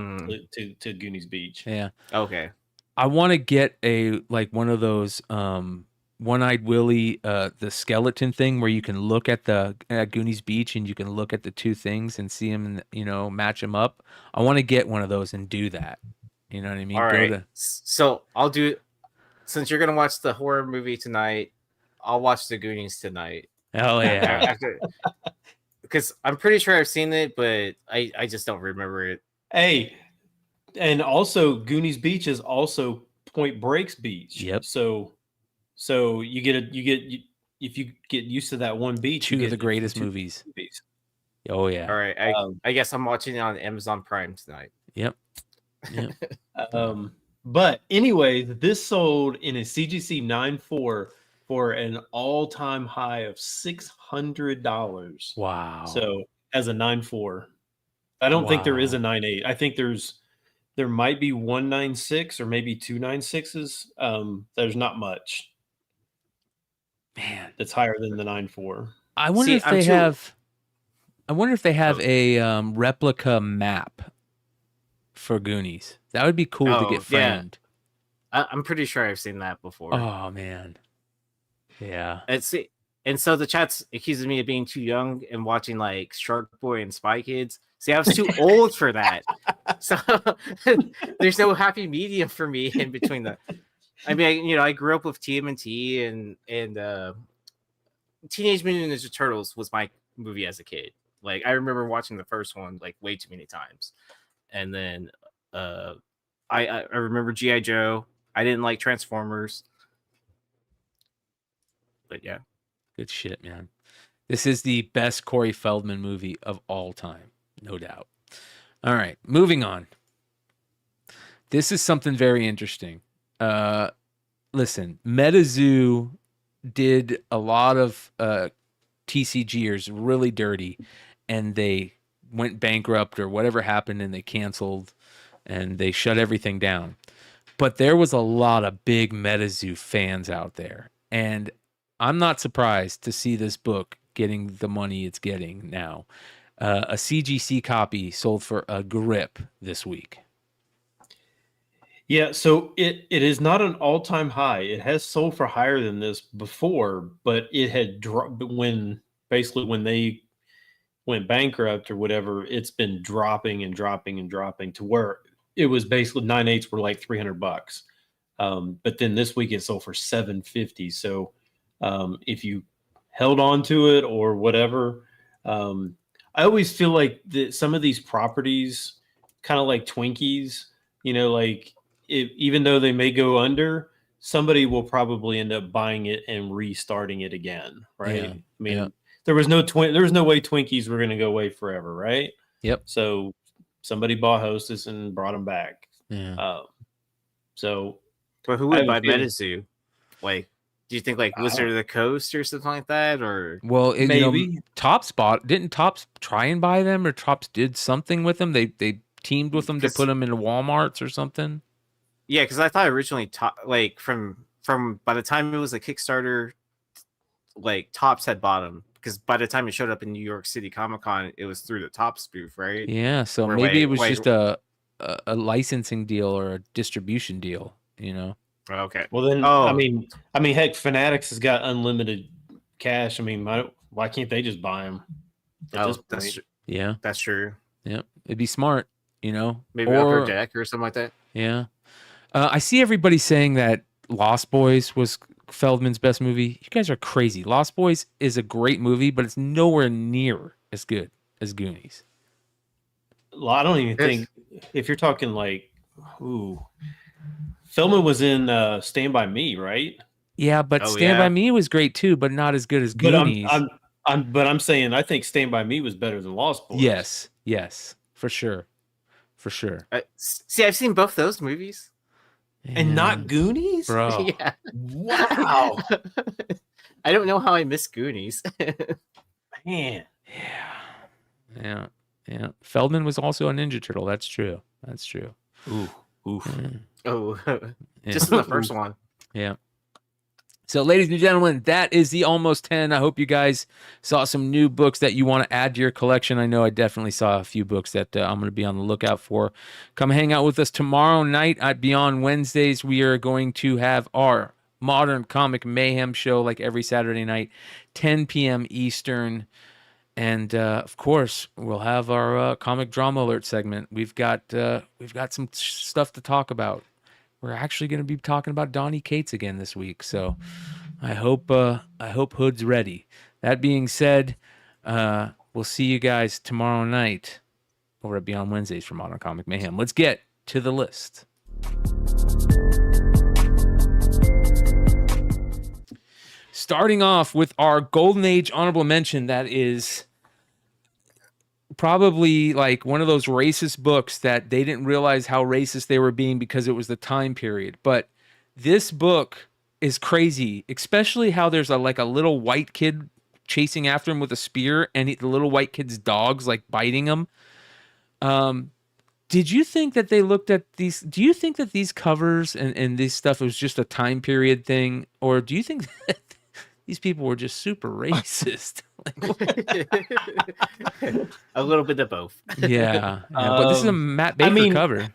to Goonies Beach. Yeah. Okay. I want to get one of those One-Eyed Willie, the skeleton thing where you can look at the Goonies Beach and you can look at the two things and see them and match them up. I want to get one of those and do that. You know what I mean? All right. So I'll do. Since you're gonna watch the horror movie tonight, I'll watch the Goonies tonight. Hell yeah! Because I'm pretty sure I've seen it, but I just don't remember it. Hey, and also Goonies Beach is also Point Break's beach. Yep. So if you get used to that one beach, two of the greatest movies. Oh yeah. All right. I guess I'm watching it on Amazon Prime tonight. Yep. But anyway, this sold in a CGC 9.4 for an all-time high of $600. Wow. So as a 9.4, I don't think there is a 9.8. I think there might be 196 or maybe 296s. There's not much. Man, that's higher than the 9.4. I wonder if they have. I wonder if they have a replica map for Goonies. That would be cool to get framed. Yeah. I'm pretty sure I've seen that before. Oh man, yeah. And so the chat's accusing me of being too young and watching like Shark Boy and Spy Kids. See, I was too old for that. So there's no happy medium for me in between that. I mean, I grew up with TMNT and Teenage Mutant Ninja Turtles was my movie as a kid. Like, I remember watching the first one like way too many times. And then I remember G.I. Joe. I didn't like Transformers. But yeah. Good shit, man. This is the best Corey Feldman movie of all time. No doubt. All right, moving on. This is something very interesting. Listen, MetaZoo did a lot of TCGers really dirty, and they went bankrupt or whatever happened, and they canceled, and they shut everything down. But there was a lot of big MetaZoo fans out there, and I'm not surprised to see this book getting the money it's getting now. A CGC copy sold for a grip this week. Yeah, so it is not an all-time high. It has sold for higher than this before, but it had dropped when they went bankrupt or whatever. It's been dropping and dropping and dropping to where it was basically 9/8 were like $300. But then this week it sold for $750. So if you held on to it or whatever, I always feel like some of these properties, kind of like Twinkies, like even though they may go under, somebody will probably end up buying it and restarting it again, right? Yeah. I mean, there was no way Twinkies were going to go away forever, right? Yep. So somebody bought Hostess and brought them back. Yeah. But who would buy MetaZoo? Like, do you think like Wizard of the Coast or something like that, or maybe Topps didn't Topps try and buy them, or Topps did something with them? They teamed with them to put them into Walmarts or something. Yeah, because I thought originally like from by the time it was a Kickstarter, like Topps had bought them, because by the time it showed up in New York City Comic-Con, it was through the Topps spoof, right? Yeah, so maybe it was just a licensing deal or a distribution deal, Okay. Well then, I mean, heck, Fanatics has got unlimited cash. I mean, why can't they just buy them? That's true. Yeah, it'd be smart, Maybe Upper Deck or something like that. Yeah. I see everybody saying that Lost Boys was Feldman's best movie. You guys are crazy. Lost Boys is a great movie, but it's nowhere near as good as Goonies. I don't even think, if you're talking like, Feldman was in Stand By Me, right? Yeah, but Stand By Me was great too, but not as good as Goonies. But I'm saying I think Stand By Me was better than Lost Boys. Yes, for sure. See, I've seen both those movies. Yeah. And not Goonies? Bro. Yeah. Wow. I don't know how I missed Goonies. Man. Yeah. Feldman was also a Ninja Turtle. That's true. Oof. Yeah. Oh, just in the first one. Yeah. So, ladies and gentlemen, that is the Almost 10. I hope you guys saw some new books that you want to add to your collection. I know I definitely saw a few books that I'm going to be on the lookout for. Come hang out with us tomorrow night at Beyond Wednesdays. We are going to have our Modern Comic Mayhem show like every Saturday night, 10 p.m. Eastern. And, of course, we'll have our Comic Drama Alert segment. We've got some stuff to talk about. We're actually going to be talking about Donny Cates again this week, so I hope Hood's ready. That being said, we'll see you guys tomorrow night over at Beyond Wednesdays for Modern Comic Mayhem. Let's get to the list. Starting off with our Golden Age honorable mention, that is probably like one of those racist books that they didn't realize how racist they were being because it was the time period. But this book is crazy, especially how there's a little white kid chasing after him with a spear, and the little white kid's dog's like biting him. Did you think that they looked at these? Do you think that these covers and this stuff was just a time period thing, or do you think that these people were just super racist? A little bit of both. Yeah. But this is a Matt Baker cover.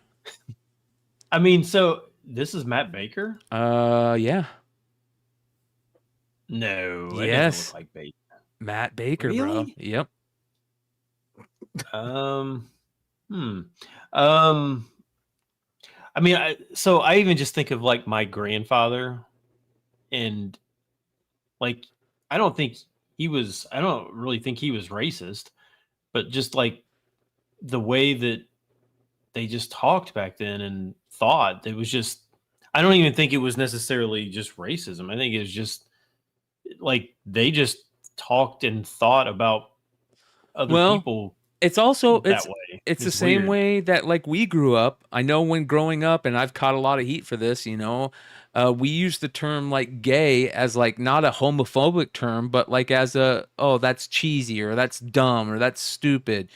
I mean, so this is Matt Baker? Yeah. No. It Yes. doesn't look like Baker. Matt Baker, Really? bro. Yep. I mean, I even just think of like my grandfather, and like I don't really think he was racist, but just like the way that they just talked back then and thought, it was just, I don't even think it was necessarily just racism. I think it was just like they just talked and thought about other people. It's also way. It's the same weird. way that like we grew up. I know when growing up, and I've caught a lot of heat for this, we use the term like gay as like not a homophobic term, but like as that's cheesy, or that's dumb, or that's stupid.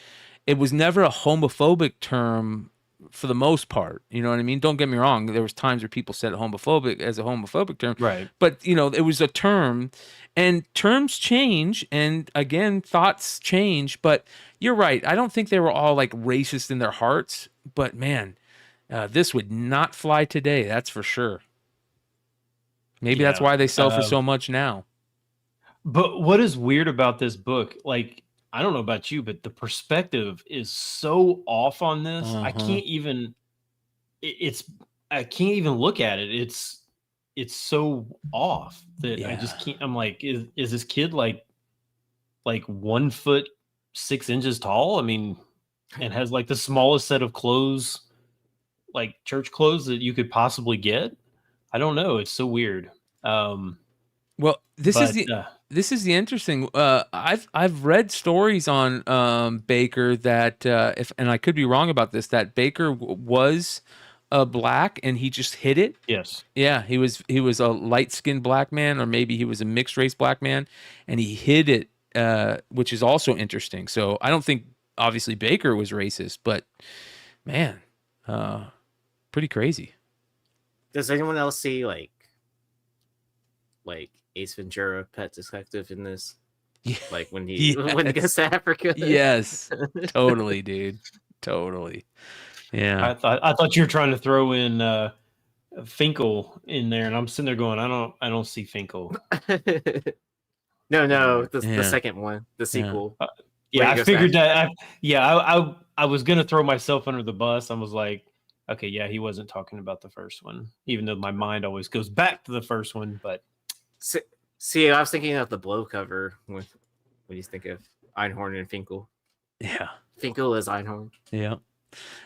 It was never a homophobic term for the most part. You know what I mean? Don't get me wrong. There was times where people said homophobic as a homophobic term. Right. But, it was a term, and terms change. And again, thoughts change, but you're right. I don't think they were all like racist in their hearts, but man, This would not fly today, that's for sure. Maybe Yeah, that's why they sell for so much now. But what is weird about this book, like, I don't know about you, but the perspective is so off on this. I can't even I can't even look at it. It's so off that I just can't. I'm like, is this kid like 1 foot 6 inches tall? I mean, and has like the smallest set of clothes, like church clothes that you could possibly get. I don't know. It's so weird. Well, this is the interesting. I've read stories on Baker that and I could be wrong about this, that Baker was black and he just hid it. Yes. Yeah, he was a light-skinned black man, or maybe he was a mixed race black man, and he hid it, which is also interesting. So I don't think obviously Baker was racist, but man, pretty crazy. Does anyone else see like Ace Ventura, Pet Detective in this? Yeah. Like when he gets to Africa? Yes, totally, dude, totally. Yeah, I thought you were trying to throw in Finkel in there, and I'm sitting there going, I don't see Finkel. No, the second one, the sequel. Yeah, I figured that. I was gonna throw myself under the bus. I was like, okay, yeah, he wasn't talking about the first one, even though my mind always goes back to the first one. But see, I was thinking of the Blow cover when you think of Einhorn and Finkel. Yeah, Finkel is Einhorn. Yeah.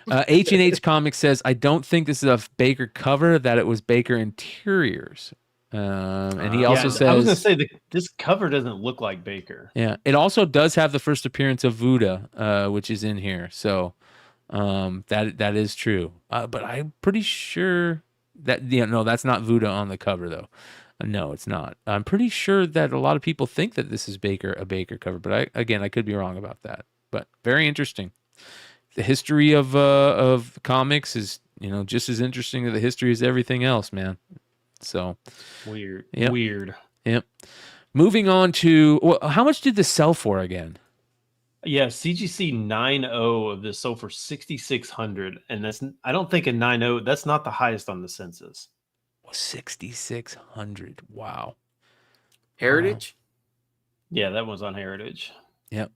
H&H Comics says, I don't think this is a Baker cover, that it was Baker Interiors. And he also says, I was going to say this cover doesn't look like Baker. Yeah, it also does have the first appearance of Vuda, which is in here. So that is true. But I'm pretty sure that no, that's not Vuda on the cover though. No, it's not. I'm pretty sure that a lot of people think that this is a Baker cover, but I could be wrong about that. But very interesting. The history of comics is, just as interesting as the history as everything else, man. So weird. Yep. Weird. Yep. Moving on to, how much did this sell for again? Yeah, CGC 9.0 of this sold for $6,600, and I don't think a 9.0. That's not the highest on the census. 6,600. Wow. Heritage. Yeah, that one's on Heritage. Yep.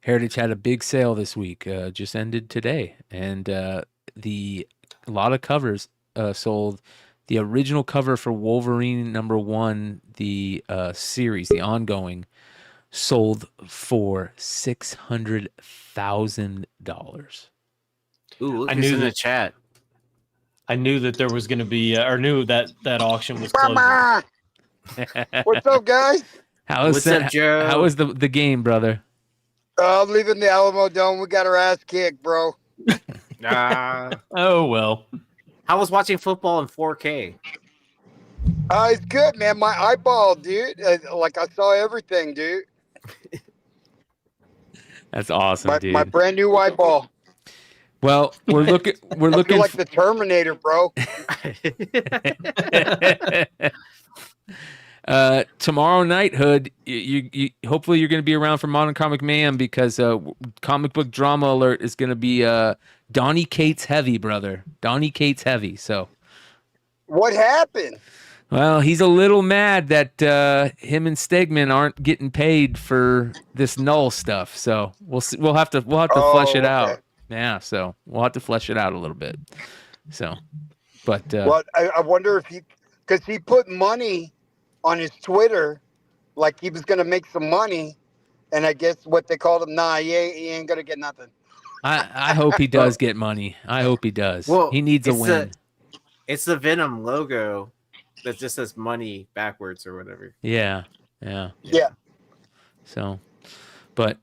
Heritage had a big sale this week, just ended today, and a lot of covers sold. The original cover for Wolverine #1, the series, the ongoing, sold for $600,000. Ooh, look who's in the chat. I knew that there was going to be, or knew that auction was closing. What's up, guys? What's up, Joe? How was the game, brother? I'm leaving the Alamo Dome. We got our ass kicked, bro. Oh, well. How was watching football in 4K? It's good, man. My eyeball, dude. I saw everything, dude. That's awesome, dude. My brand new eyeball. We're looking. I feel like the Terminator, bro. Tomorrow night, Hood, you hopefully you're going to be around for Modern Comic Man, because comic book drama alert is going to be Donny Cates heavy, brother. Donny Cates heavy. So what happened? Well, he's a little mad that him and Stegman aren't getting paid for this Null stuff. So we'll have to flesh it out. Yeah, so we'll have to flesh it out a little bit. So, but well, I wonder if because he put money on his Twitter, like he was going to make some money, and I guess what they called him, he ain't going to get nothing. I hope he does get money. I hope he does. Well, he needs a win. It's the Venom logo that just says money backwards or whatever. Yeah. So, but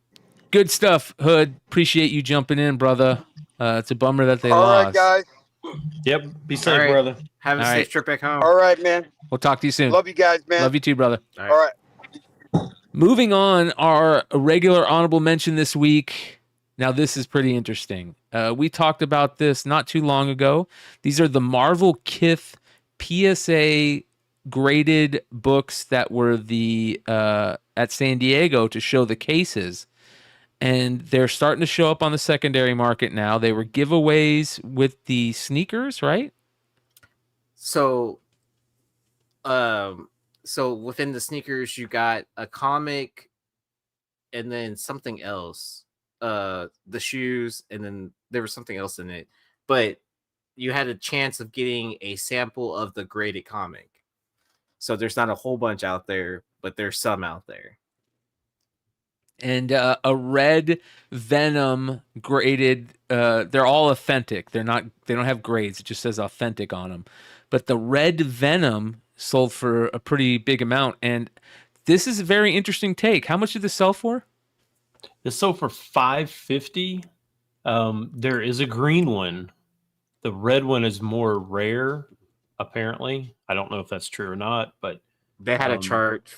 good stuff, Hood. Appreciate you jumping in, brother. It's a bummer that they lost. All right, guys. Yep. Be safe, brother. Have a safe trip back home. All right, man. We'll talk to you soon. Love you guys, man. Love you too, brother. All right. Moving on, our regular honorable mention this week. Now, this is pretty interesting. We talked about this not too long ago. These are the Marvel Kith PSA graded books that were at San Diego to show the cases. and they're starting to show up on the secondary market now. They were giveaways with the sneakers, right? So, so within the sneakers, you got a comic, and then something else. The shoes, and then there was something else in it. But you had a chance of getting a sample of the graded comic. So there's not a whole bunch out there, but there's some out there. And a red Venom graded. They're all authentic. They don't have grades. It just says authentic on them. But the red Venom sold for a pretty big amount. And this is a very interesting take. How much did this sell for? This sold for $550. There is a green one. The red one is more rare, apparently. I don't know if that's true or not, but they had a chart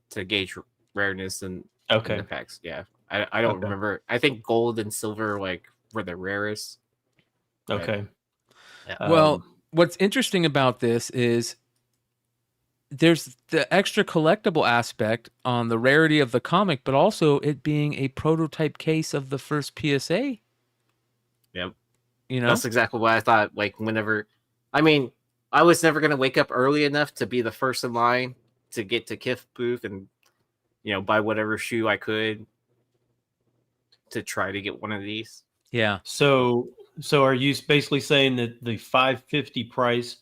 to gauge rareness and okay. The packs. Yeah, I don't remember. I think gold and silver were the rarest. Okay. Well, what's interesting about this is there's the extra collectible aspect on the rarity of the comic, but also it being a prototype case of the first PSA. Yep. You know, that's exactly what I thought. Like whenever, I mean, I was never gonna wake up early enough to be the first in line to get to Kith booth and buy whatever shoe I could to try to get one of these. Yeah. So are you basically saying that the $550 price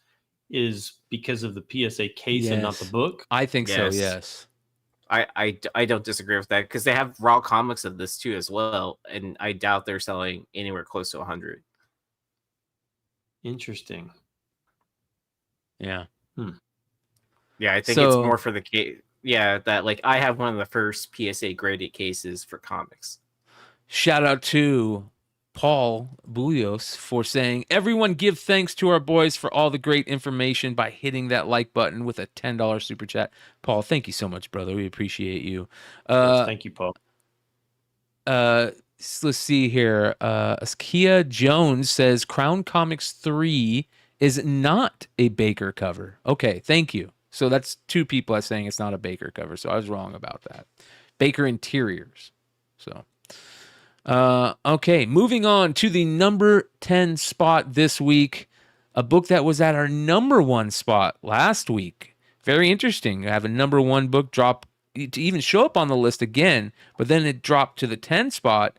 is because of the PSA case and not the book? I think so. Yes. I don't disagree with that because they have raw comics of this too as well, and I doubt they're selling anywhere close to 100. Interesting. Yeah. Yeah, I think it's more for the case. Yeah, that I have one of the first PSA graded cases for comics. Shout out to Paul Bullios for saying, everyone give thanks to our boys for all the great information by hitting that like button with a $10 super chat. Paul, thank you so much, brother. We appreciate you. Thank you, Paul. Let's see here. Kia Jones says Crown Comics 3 is not a Baker cover. Okay, thank you. So that's two people are saying it's not a Baker cover. So I was wrong about that. Baker Interiors. So, okay, moving on to the number 10 spot this week. A book that was at our number 1 spot last week. Very interesting. I have a number 1 book drop to even show up on the list again, but then it dropped to the 10 spot,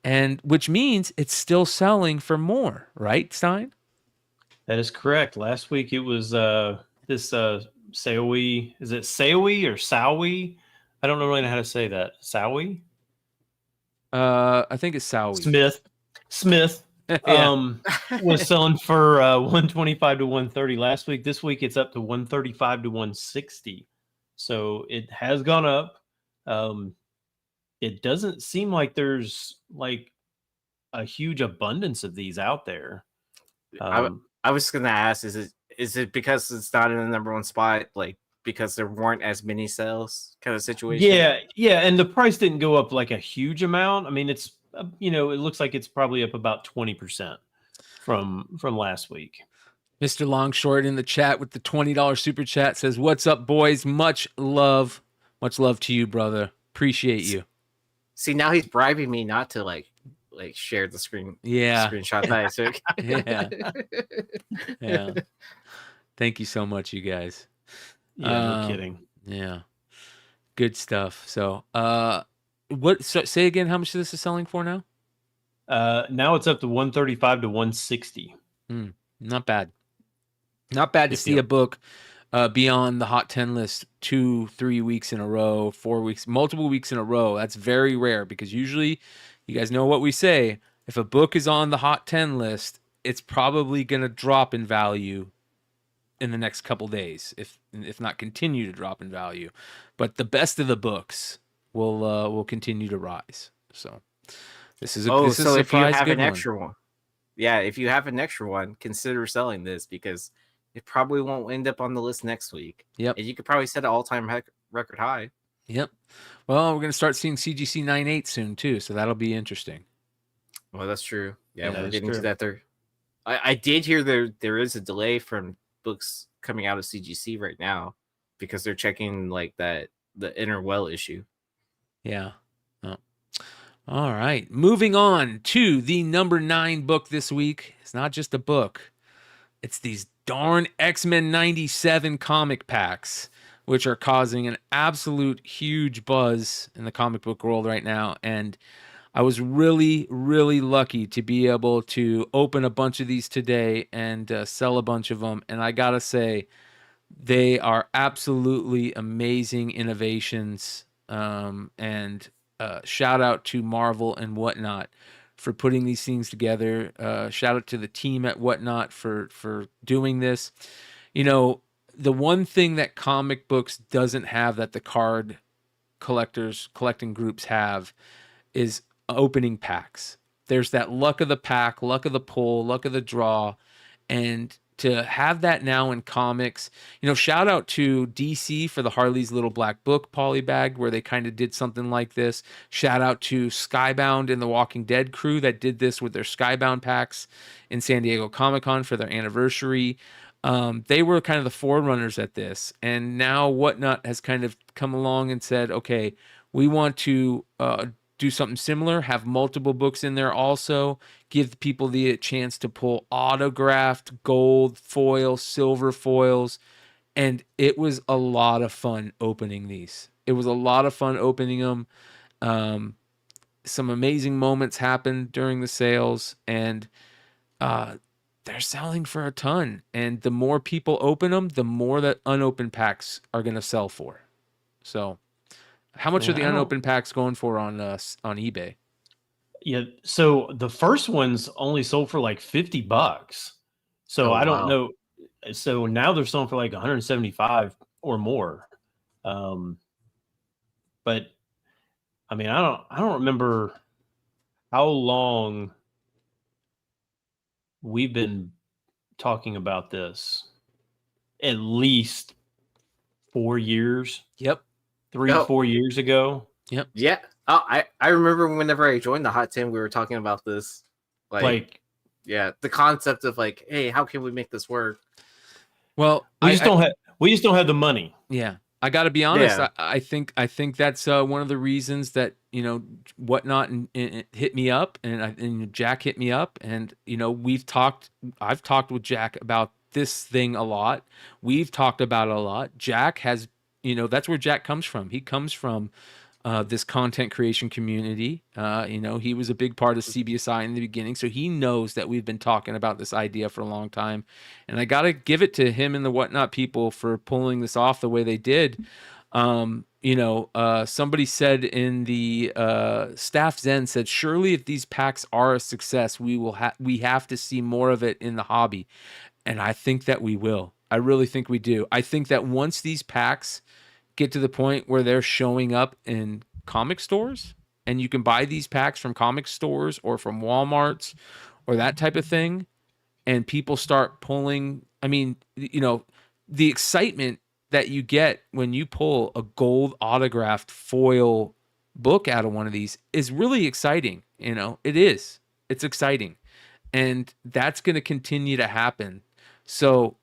and which means it's still selling for more, right, Stein? That is correct. Last week it was this Saoui. Is it Saoui or Saoui? I don't really know how to say that. Saoui? I think it's Saoui. Smith. Was selling for 125 to 130 last week. This week it's up to 135 to 160. So it has gone up. It doesn't seem like there's a huge abundance of these out there. I was gonna ask, is it because it's not in the number 1 spot, because there weren't as many sales kind of situation? Yeah, and the price didn't go up a huge amount. I mean, it's it looks like it's probably up about 20% from last week. Mr. Longshort in the chat with the $20 super chat says, "What's up, boys? Much love to you, brother. Appreciate you." See, now he's bribing me not to share the screen. Yeah, screenshot that I took. yeah. Thank you so much, you guys. Yeah, no kidding. Yeah, good stuff. So, say again, how much this is selling for now? Now it's up to 135 to 160. Not bad. Not bad to see a book be on the Hot 10 list 2-3 weeks in a row, 4 weeks, multiple weeks in a row. That's very rare because usually, you guys know what we say. If a book is on the Hot 10 list, it's probably going to drop in value in the next couple days, if not continue to drop in value. But the best of the books will continue to rise. So this is a if you have an extra one. Yeah, if you have an extra one, consider selling this because it probably won't end up on the list next week. Yep. And you could probably set an all-time record high. Yep. Well, we're going to start seeing CGC 9.8 soon too, so that'll be interesting. Well, that's true. Yeah, we're getting to that there. I did hear there is a delay from books coming out of CGC right now because they're checking the inner well issue. Yeah. Oh. All right. Moving on to the number 9 book this week. It's not just a book. It's these darn X-Men 97 comic packs, which are causing an absolute huge buzz in the comic book world right now. And I was really, really lucky to be able to open a bunch of these today and sell a bunch of them. And I got to say, they are absolutely amazing innovations. And shout out to Marvel and Whatnot for putting these things together. Shout out to the team at Whatnot for doing this. You know, the one thing that comic books doesn't have that the card collecting groups have is opening packs. There's that luck of the pack, luck of the pull, luck of the draw, and to have that now in comics, you know, shout out to DC for the Harley's Little Black Book polybag, where they kind of did something like this. Shout out to Skybound and the Walking Dead crew that did this with their Skybound packs in San Diego Comic-Con for their anniversary. They were kind of the forerunners at this, and now Whatnot has kind of come along and said, okay, we want to do something similar, have multiple books in there also, give people the chance to pull autographed gold foil, silver foils, and it was a lot of fun opening these. It was a lot of fun opening them. Some amazing moments happened during the sales, and they're selling for a ton. And the more people open them, the more that unopened packs are going to sell for. So how much are the unopened packs going for on eBay? Yeah, so the first ones only sold for like $50. So I don't know. So now they're selling for like 175 or more. But I mean, I don't remember how long we've been talking about this. At least 4 years. Yep. 4 years ago. Yep. Yeah. Oh, I remember whenever I joined the Hot 10, we were talking about this. Like yeah, the concept of like, hey, how can we make this work? Well, we just don't have the money. Yeah. I got to be honest. Yeah. I think that's one of the reasons that, you know, Whatnot and hit me up, and Jack hit me up, and, you know, I've talked with Jack about this thing a lot. We've talked about it a lot. Jack has, you know, that's where Jack comes from. He comes from this content creation community. You know, he was a big part of cbsi in the beginning, so he knows that we've been talking about this idea for a long time. And I got to give it to him and the Whatnot people for pulling this off the way they did. You know, somebody said in the Staff Zen said, surely if these packs are a success, we have to see more of it in the hobby. And I think that we will. I really think we do. I think that once these packs get to the point where they're showing up in comic stores, and you can buy these packs from comic stores or from Walmarts or that type of thing, and people start pulling, I mean, you know, the excitement that you get when you pull a gold autographed foil book out of one of these is really exciting. You know, it is. It's exciting. And that's going to continue to happen. So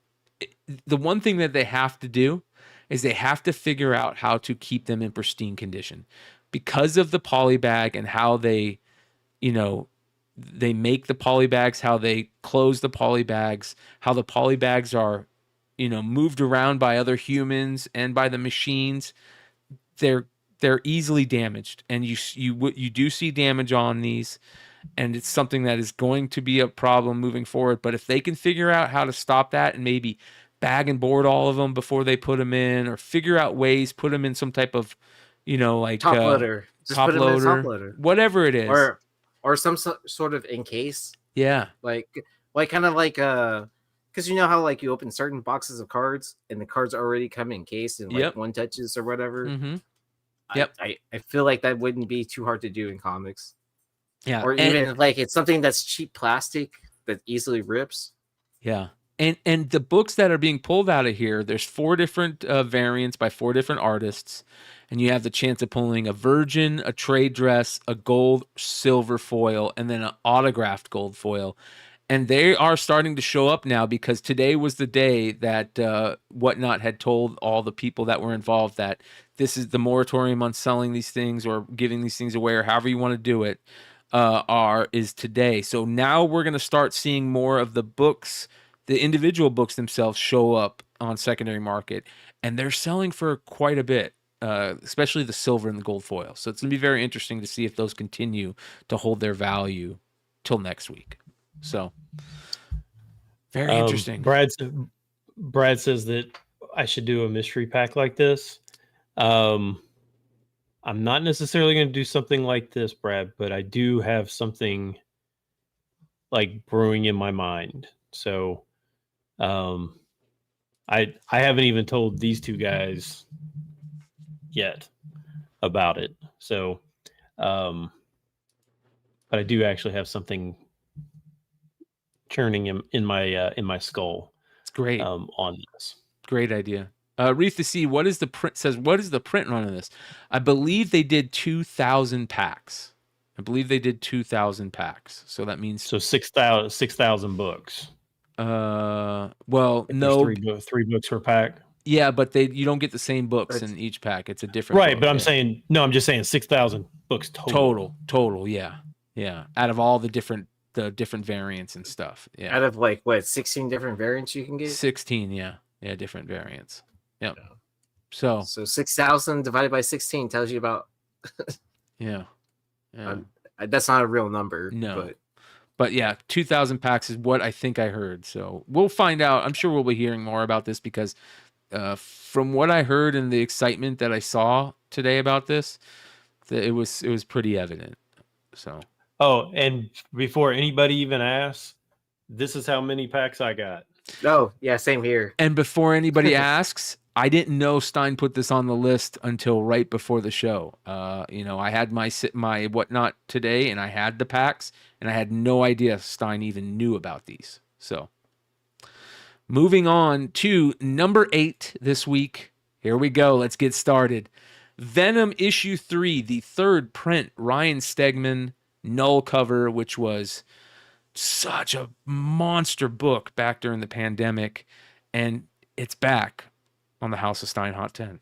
the one thing that they have to do is they have to figure out how to keep them in pristine condition, because of the polybag and how they, you know, they make the polybags, how they close the polybags, how the polybags are, you know, moved around by other humans and by the machines. They're easily damaged, and you do see damage on these, and it's something that is going to be a problem moving forward. But if they can figure out how to stop that and maybe bag and board all of them before they put them in, or figure out ways, put them in some type of, you know, like top loader, just top put them in a loader, top loader, whatever it is, or some sort of encase. Yeah, like kind of like because you know how like you open certain boxes of cards and the cards already come encased in like one touches or whatever. Mm-hmm. I feel like that wouldn't be too hard to do in comics. Yeah, or even like it's something that's cheap plastic that easily rips. Yeah. And the books that are being pulled out of here, there's 4 different variants by 4 different artists, and you have the chance of pulling a virgin, a trade dress, a gold, silver foil, and then an autographed gold foil. And they are starting to show up now, because today was the day that Whatnot had told all the people that were involved that this is the moratorium on selling these things or giving these things away, or however you want to do it, is today. So now we're going to start seeing more of the books, the individual books themselves, show up on secondary market, and they're selling for quite a bit, especially the silver and the gold foil. So it's going to be very interesting to see if those continue to hold their value till next week. So very interesting. Brad says that I should do a mystery pack like this. I'm not necessarily going to do something like this, Brad, but I do have something like brewing in my mind. So I haven't even told these two guys yet about it. So but I do actually have something churning in my skull. It's great. On this. Great idea. Reef the Sea, what is the print run on this? I believe they did 2,000 packs. So that means 6,000 books. Well, no, three books per pack. Yeah, but you don't get the same books in each pack. It's a different right. book, But I'm just saying 6,000 books total. Total. Yeah. Out of all the different variants and stuff. Yeah. Out of 16 different variants you can get. 16. Yeah. Different variants. Yep. Yeah. So 6,000 divided by 16 tells you about. Yeah. That's not a real number. No. But yeah, 2,000 packs is what I think I heard. So we'll find out. I'm sure we'll be hearing more about this, because from what I heard and the excitement that I saw today about this, it was pretty evident. So. Oh, and before anybody even asks, this is how many packs I got. Oh, yeah, same here. And before anybody asks, I didn't know Stein put this on the list until right before the show. I had my Whatnot today, and I had the packs, and I had no idea Stein even knew about these. So, moving on to number 8 this week. Here we go. Let's get started. Venom issue 3, the third print, Ryan Stegman, null cover, which was such a monster book back during the pandemic, and it's back on the House of Stein Hot 10.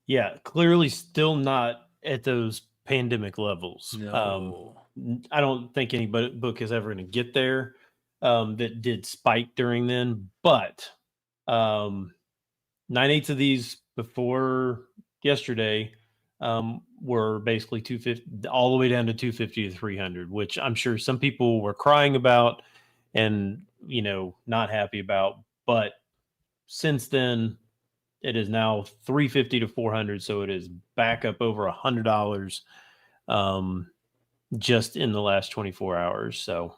Yeah, clearly still not at those pandemic levels. No. I don't think any book is ever going to get there that did spike during then, but 9/8 of these before yesterday were basically 250 all the way down to 250 to 300, which I'm sure some people were crying about and not happy about, but since then it is now 350 to 400, so it is back up over $100 just in the last 24 hours. So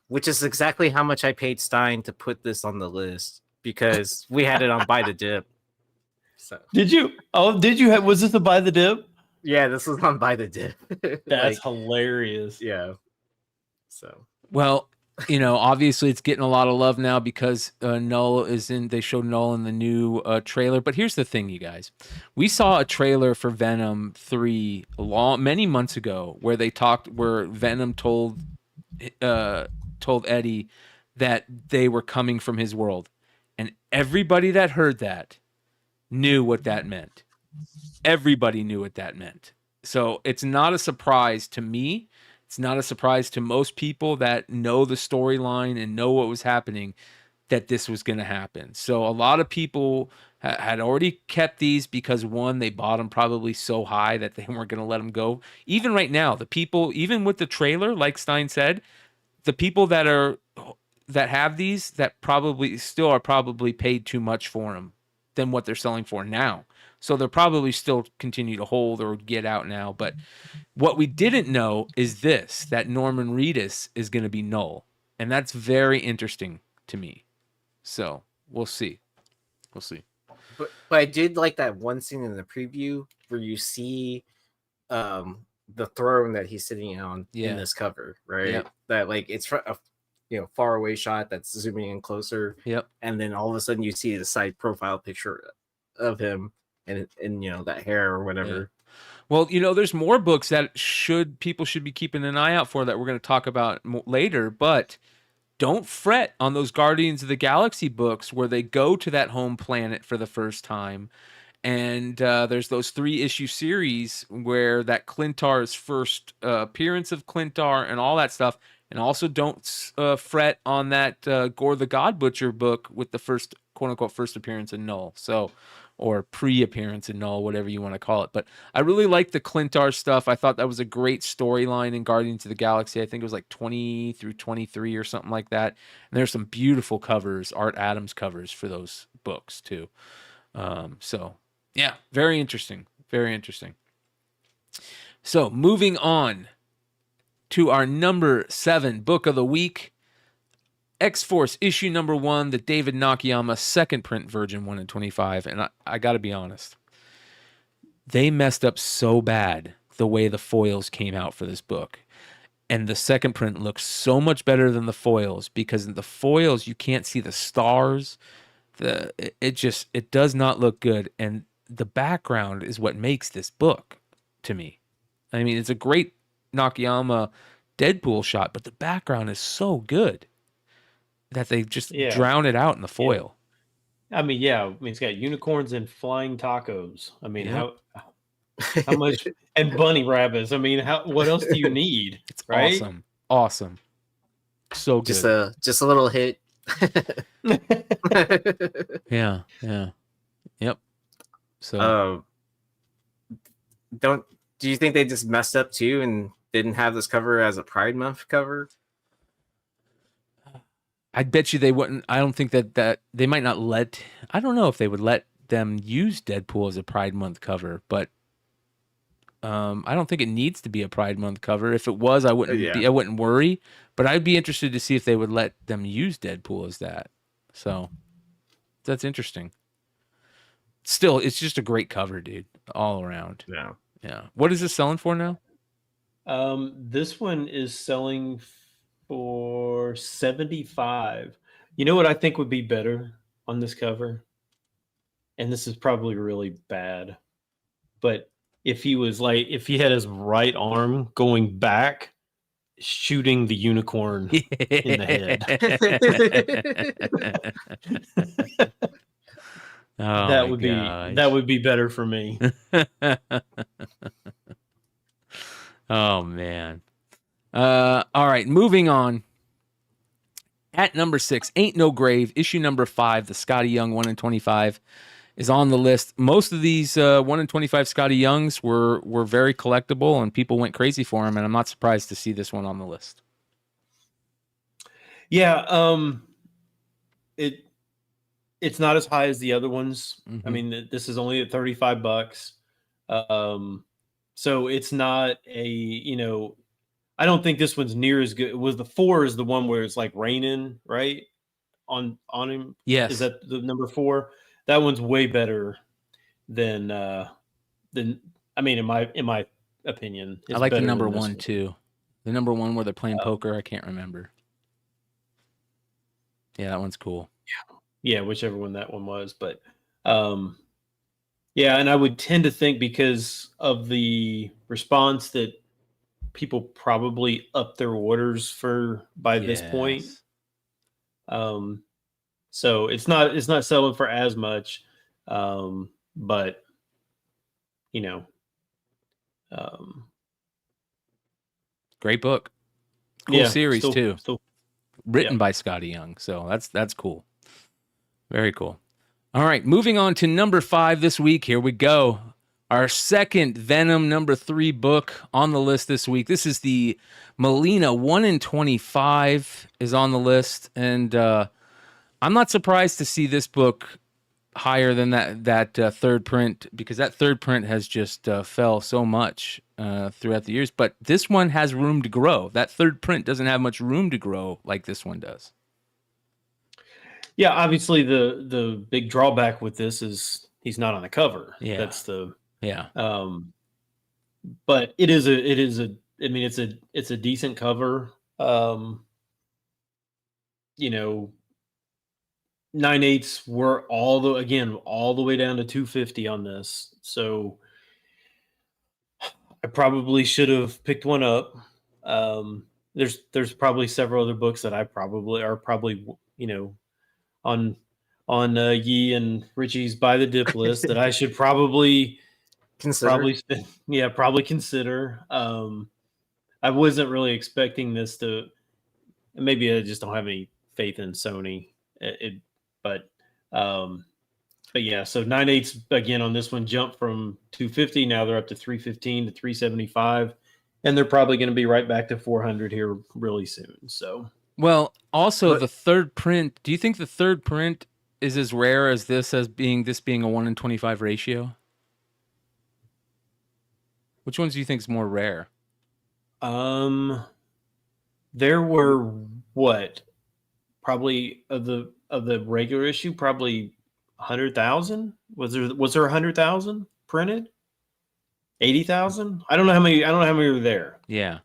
which is exactly how much I paid Stein to put this on the list, because we had it on Buy the Dip. So did you have, was this a Buy the Dip? Yeah, this was on Buy the Dip. That's hilarious. Yeah. So well, obviously it's getting a lot of love now because they showed Null in the new trailer. But here's the thing, you guys. We saw a trailer for Venom 3 many months ago where Venom told Eddie that they were coming from his world. And everybody that heard that knew what that meant. Everybody knew what that meant. So it's not a surprise to me. It's not a surprise to most people that know the storyline and know what was happening that this was going to happen. So a lot of people had already kept these because, one, they bought them probably so high that they weren't going to let them go. Even right now, the people, even with the trailer, like Stein said, the people that have these that probably still are probably paid too much for them than what they're selling for now. So they'll probably still continue to hold or get out now. But what we didn't know is that Norman Reedus is going to be Null. And that's very interesting to me. So we'll see. But I did like that one scene in the preview where you see the throne that he's sitting on in this cover, right? Yep. That it's a far away shot that's zooming in closer. Yep. And then all of a sudden you see the side profile picture of him and that hair or whatever. Yeah. Well, there's more books that people should be keeping an eye out for that we're going to talk about later, but don't fret on those Guardians of the Galaxy books where they go to that home planet for the first time. And there's those 3-issue series where that Clintar's first appearance of Clintar and all that stuff. And also don't fret on that Gore the God Butcher book with the first, quote unquote, first appearance in Null. So, or pre-appearance in Null, whatever you want to call it. But I really like the Clintar stuff. I thought that was a great storyline in Guardians of the Galaxy. I think it was like 20 through 23 or something like that. And there's some beautiful covers, Art Adams covers for those books too. So yeah, very interesting. Very interesting. So moving on to our number 7 book of the week, X-Force issue number 1, the David Nakayama second print version 1 in 25. And I got to be honest, they messed up so bad the way the foils came out for this book. And the second print looks so much better than the foils, because in the foils you can't see the stars. It does not look good. And the background is what makes this book to me. I mean, it's a great Nakayama Deadpool shot, but the background is so good that they just drown it out in the foil. Yeah. I mean, it's got unicorns and flying tacos. I mean, how much, and bunny rabbits. I mean, what else do you need? It's right? Awesome. So good. Just a little hit. Yeah. Yep. So do you think they just messed up too and didn't have this cover as a Pride Month cover? I bet you they wouldn't. I don't think that they might not let. I don't know if they would let them use Deadpool as a Pride Month cover, but I don't think it needs to be a Pride Month cover. If it was, I wouldn't worry. But I'd be interested to see if they would let them use Deadpool as that. So that's interesting. Still, it's just a great cover, dude, all around. Yeah. What is this selling for now? This one is selling for $75. You know what I think would be better on this cover? And this is probably really bad, but if he had his right arm going back, shooting the unicorn in the head. That would be better for me. Oh man. All right, moving on. At number 6, Ain't No Grave, issue number 5, the Scotty Young 1 in 25 is on the list. Most of these 1 in 25 Scotty Youngs were very collectible, and people went crazy for them, and I'm not surprised to see this one on the list. Yeah, it's not as high as the other ones. Mm-hmm. I mean, this is only at $35. So it's not a, I don't think this one's near as good. It was the 4 is the one where it's like raining, right? On him. Yes. Is that the number 4? That one's way better than I mean, in my opinion. I like the number 1 too. The number 1 where they're playing poker. I can't remember. Yeah, that one's cool. Yeah, whichever one that one was. But yeah, and I would tend to think because of the response that people probably up their orders by this point. So it's not selling for as much, but great book, cool series too. Written by Scotty Young, so that's cool. Very cool. All right, moving on to number 5 this week. Here we go. Our second Venom number 3 book on the list this week. This is the Molina 1 in 25 is on the list, and I'm not surprised to see this book higher than that third print, because that third print has just fell so much throughout the years. But this one has room to grow. That third print doesn't have much room to grow like this one does. Yeah, obviously the big drawback with this is he's not on the cover. Yeah, that's the but it's a decent cover. 9/8 were all the way down to 250 on this. So I probably should have picked one up. There's probably several other books that I probably on Yee and Richie's Buy the Dip list that I should probably Consider. probably consider. I wasn't really expecting this to. Maybe I just don't have any faith in Sony. But yeah. So 9/8 again on this one jumped from 250. Now they're up to 315 to 375, and they're probably going to be right back to 400 here really soon. So well, also the third print. Do you think the third print is as rare as being a 1 in 25 ratio? Which ones do you think is more rare? There were what? Probably of the regular issue, probably 100,000. Was there 100,000 printed? 80,000? I don't know how many were there. Yeah.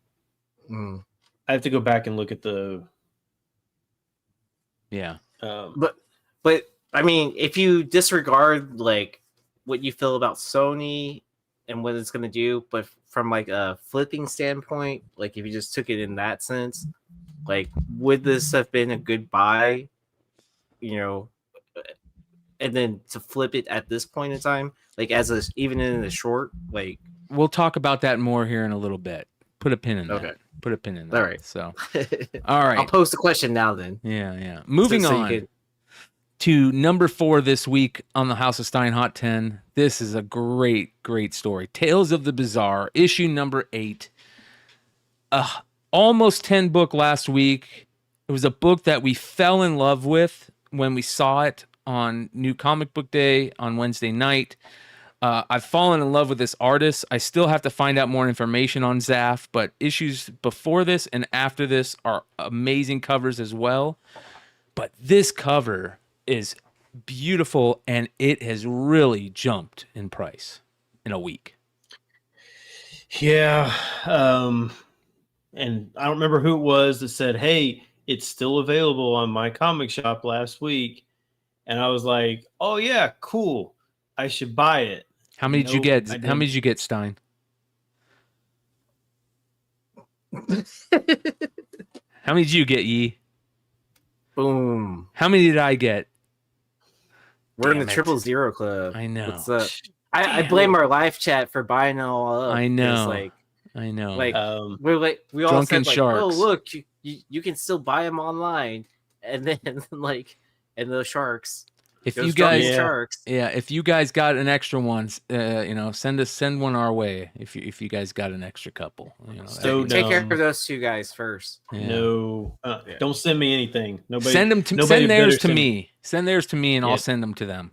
I have to go back and look at the. Yeah. But I mean, if you disregard like what you feel about Sony and what it's going to do, but from like a flipping standpoint, like if you just took it in that sense, like would this have been a good buy, you know, and then to flip it at this point in time, like even in the short, like we'll talk about that more here in a little bit. Put a pin in that. Okay. Put a pin in that. All right. So, all right. I'll pose the question now then. Yeah. Moving on to number 4 this week on the House of Stein Hot 10. This is a great story. Tales of the Bizarre, issue number 8. Almost 10 book last week. It was a book that we fell in love with when we saw it on New Comic Book Day on Wednesday night. I've fallen in love with this artist. I still have to find out more information on Zaf, but issues before this and after this are amazing covers as well. But this cover is beautiful, and it has really jumped in price in a week. Yeah. And I don't remember who it was that said, hey, it's still available on my comic shop last week. And I was like, oh, yeah, cool. I should buy it. How many did you get? How many did you get, Stein? How many did you get, Yee? Boom. How many did I get? We're in the 000 club. I know. What's up? I blame our live chat for buying it all up. I know. Like, we all Drunken said like, sharks. oh look, you can still buy them online, and then like, and the sharks. If Those you guys, sharks. if you guys got an extra one, send one our way. If you guys got an extra couple, So take care of those two guys first. Yeah. No, don't send me anything. Nobody send them to send theirs to me. Send theirs to me, and Yeah. I'll send them to them.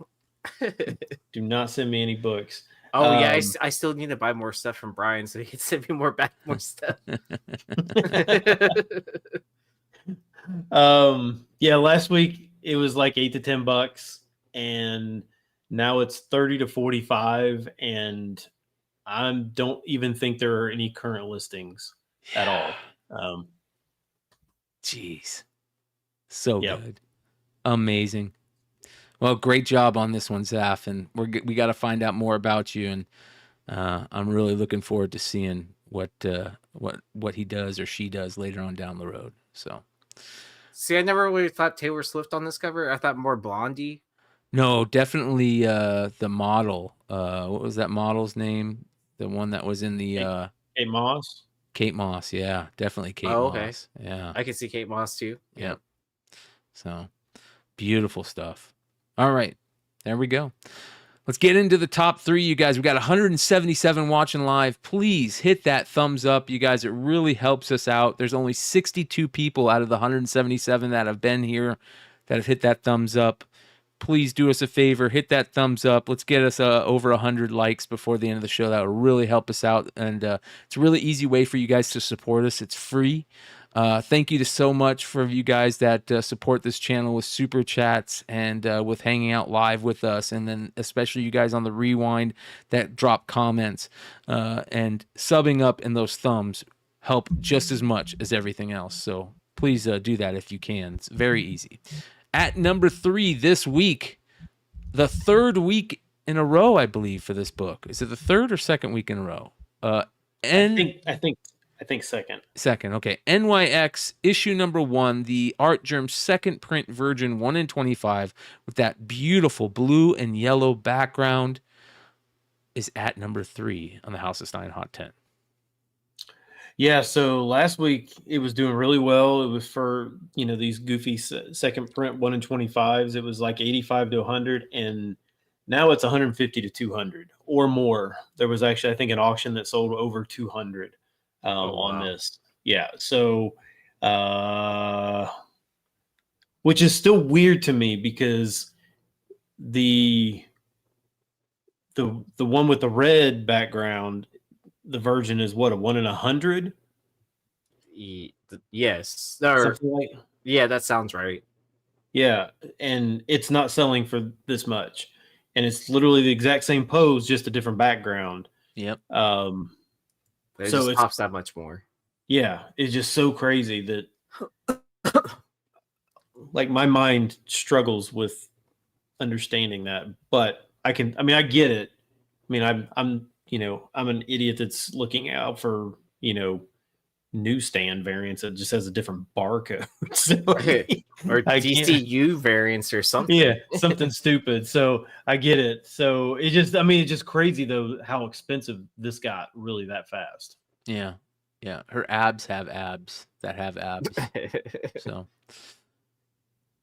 Do not send me any books. Oh yeah, I still need to buy more stuff from Bryan so he can send me more stuff. Yeah, last week it was like $8 to $10, and now it's 30 to 45, and I don't even think there are any current listings at all. Jeez, so Yep. good, amazing. Well, great job on this one, Zaf, and we got to find out more about you, and I'm really looking forward to seeing what he does or she does later on down the road. So, see, I never really thought Taylor Swift on this cover. I thought more Blondie. no, definitely the model. What was that model's name? The one that was in the Kate Moss. Kate Moss, yeah, definitely Kate Oh, okay. Moss. Yeah, I can see Kate Moss too. yep. So beautiful stuff. All right, there we go. Let's get into the top 3, you guys. We got 177 watching live. Please hit that thumbs up, you guys. It really helps us out. There's only 62 people out of the 177 that have been here that have hit that thumbs up. Please do us a favor, hit that thumbs up. Let's get us over 100 likes before the end of the show. That will really help us out, and it's a really easy way for you guys to support us. It's free. Thank you to so much for you guys that support this channel with super chats and with hanging out live with us, and then especially you guys on the rewind that drop comments and subbing up, and those thumbs help just as much as everything else. So please do that if you can. It's very easy. At number 3 this week, the 3rd week in a row, I believe, for this book. Is it the 3rd or 2nd week in a row? I think second. Second, okay. NYX issue number 1, the Art Germ second print version 1 in 25 with that beautiful blue and yellow background is at number 3 on the House of Stein Hot 10. Yeah, so last week it was doing really well. It was for, these goofy second print 1 in 25s. It was like 85 to 100, and now it's 150 to 200 or more. There was actually, I think, an auction that sold over 200 on this. Yeah, so which is still weird to me because the one with the red background, the version is what, a 1 in 100? Yes. Yeah, that sounds right. Yeah, and it's not selling for this much, and it's literally the exact same pose, just a different background. Yep. It so it pops that much more. Yeah, it's just so crazy that like my mind struggles with understanding that, but I get it. I mean, I'm an idiot that's looking out for, newsstand variants that just has a different barcode. So, or DCU variants or something. Yeah, something stupid. So I get it. So it's just crazy though how expensive this got really that fast. Yeah. Yeah. Her abs have abs that have abs. So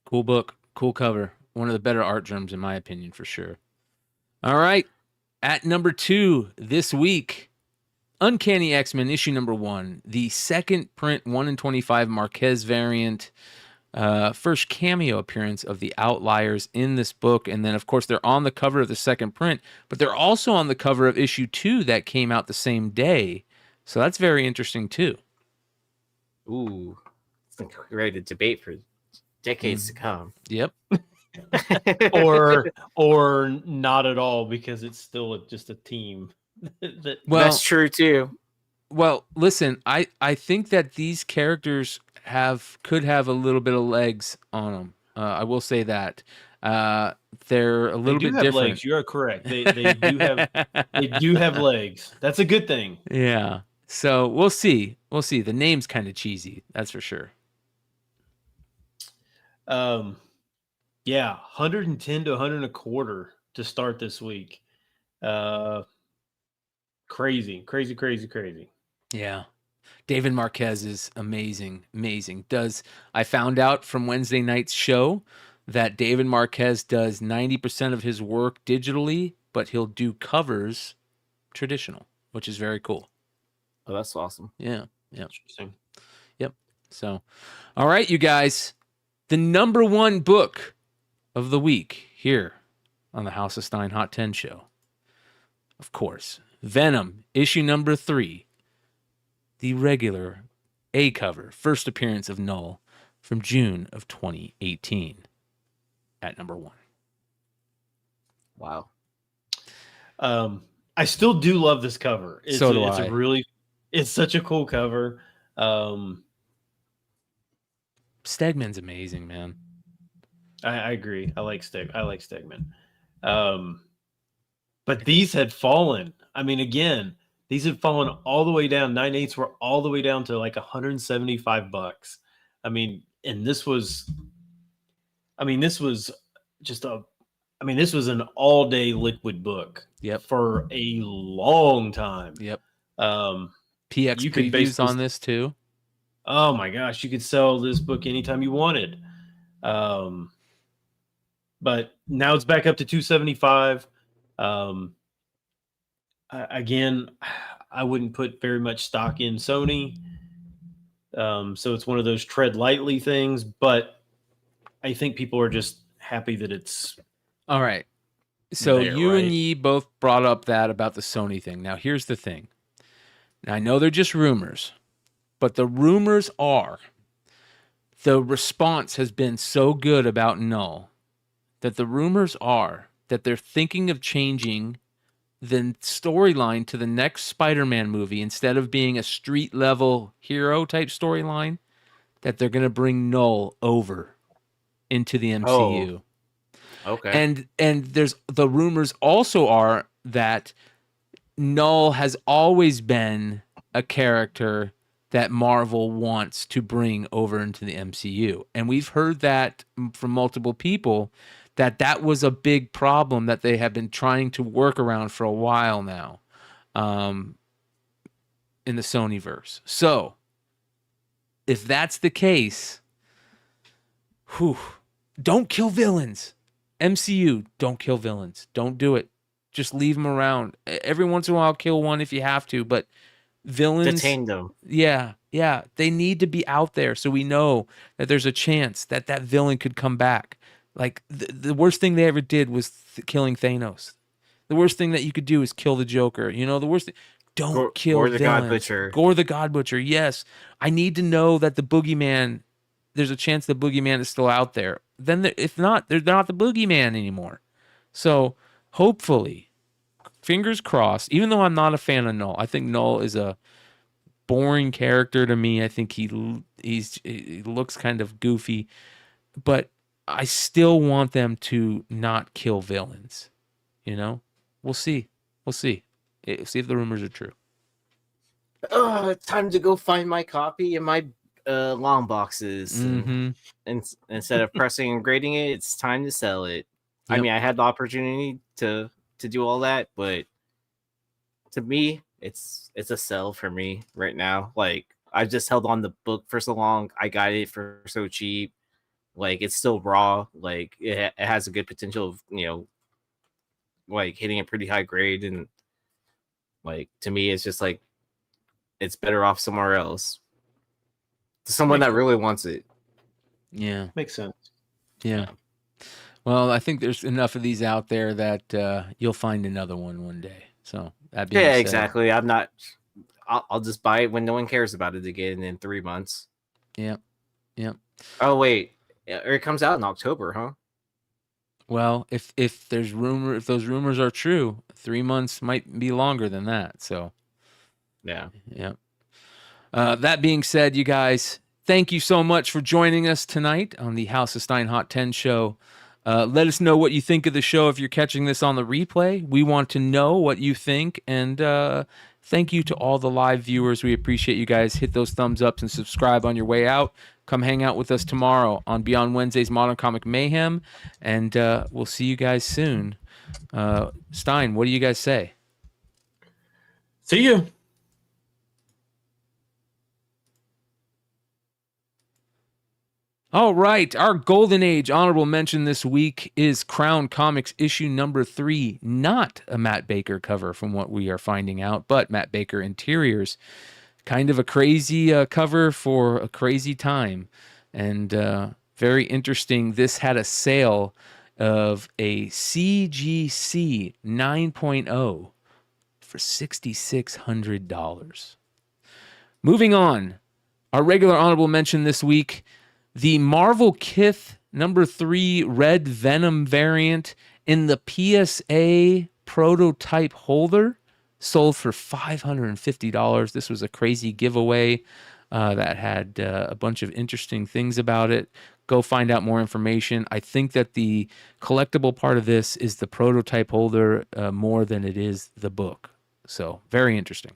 cool book, cool cover. One of the better art germs in my opinion, for sure. All right. At number 2 this week, Uncanny X-Men issue number 1, the second print 1 in 25 Marquez variant, first cameo appearance of the Outliers in this book. And then, of course, they're on the cover of the second print, but they're also on the cover of issue 2 that came out the same day. So that's very interesting, too. Ooh, ready to debate for decades to come. Yep. or not at all, because it's still just a team. Well, that's true too. Well, listen, I think that these characters could have a little bit of legs on them. I will say that they're a little bit different. Legs. You are correct. They do have legs. That's a good thing. Yeah. So we'll see. We'll see. The name's kind of cheesy, that's for sure. Yeah, 110 to 125 to start this week. Crazy. Yeah. David Marquez is amazing. I found out from Wednesday night's show that David Marquez does 90% of his work digitally, but he'll do covers traditional, which is very cool. Oh, that's awesome. Yeah. Interesting. Yep. So, all right, you guys, the number 1 book of the week here on the House of Stein Hot 10 show. Of course, Venom, issue number 3, the regular A cover, first appearance of Null from June of 2018 at number 1. Wow. I still do love this cover. So do I. It's such a cool cover. Stegman's amazing, man. I agree. I like Stegman. But these had fallen. I mean, again, these had fallen all the way down. 9/8 were all the way down to like $175. I mean, and this was this was an all-day liquid book. Yep. For a long time. Yep. PX previews on this too. Oh my gosh, you could sell this book anytime you wanted. But now it's back up to $275. Again, I wouldn't put very much stock in Sony. So it's one of those tread lightly things, but I think people are just happy that it's all right. So there, you right? and Yee both brought up that about the Sony thing. Now here's the thing. Now, I know they're just rumors, but the rumors are the response has been so good about Null that the rumors are that they're thinking of changing the storyline to the next Spider-Man movie. Instead of being a street level hero type storyline, that they're going to bring Null over into the MCU. Oh, okay. And there's the rumors also are that Null has always been a character that Marvel wants to bring over into the MCU. And we've heard that from multiple people, that was a big problem that they have been trying to work around for a while now in the Sonyverse. So if that's the case, don't kill villains. MCU, don't kill villains. Don't do it. Just leave them around. Every once in a while, kill one if you have to, but villains... Detain them. Yeah. They need to be out there so we know that there's a chance that that villain could come back. Like, the worst thing they ever did was killing Thanos. The worst thing that you could do is kill the Joker. You know, the worst thing... Don't kill Gore the villains. God Butcher. Gore the God Butcher, yes. I need to know that the Boogeyman... There's a chance the Boogeyman is still out there. Then, if not, they're not the Boogeyman anymore. So, hopefully, fingers crossed, even though I'm not a fan of Null, I think Null is a boring character to me. I think he looks kind of goofy, but I still want them to not kill villains. You know, we'll see. See if the rumors are true. It's time to go find my copy in my long boxes. Mm-hmm. And instead of pressing and grading it, it's time to sell it. Yep. I mean, I had the opportunity to do all that, but to me, it's a sell for me right now. Like, I've just held on the book for so long. I got it for so cheap. Like, it's still raw. Like, it has a good potential of, you know, like hitting a pretty high grade. And like, to me, it's just like, it's better off somewhere else. To someone that really wants it. Yeah. Makes sense. Yeah. Well, I think there's enough of these out there that you'll find another one day. So that being said, exactly. I'll just buy it when no one cares about it again in 3 months. Yeah. Oh wait, it comes out in October, huh? Well, if those rumors are true, 3 months might be longer than that. So yeah. That being said, you guys, thank you so much for joining us tonight on the House of Stein Hot 10 show. Let us know what you think of the show if you're catching this on the replay. We want to know what you think. And thank you to all the live viewers. We appreciate you guys. Hit those thumbs ups and subscribe on your way out. Come hang out with us tomorrow on Beyond Wednesday's Modern Comic Mayhem. And we'll see you guys soon. Stein, what do you guys say? See you. All right, our Golden Age honorable mention this week is Crown Comics issue number 3. Not a Matt Baker cover from what we are finding out, but Matt Baker interiors. Kind of a crazy cover for a crazy time. And very interesting. This had a sale of a CGC 9.0 for $6,600. Moving on, our regular honorable mention this week, the Marvel Kith number 3 Red Venom variant in the PSA prototype holder sold for $550. This was a crazy giveaway that had a bunch of interesting things about it. Go find out more information. I think that the collectible part of this is the prototype holder more than it is the book. So very interesting.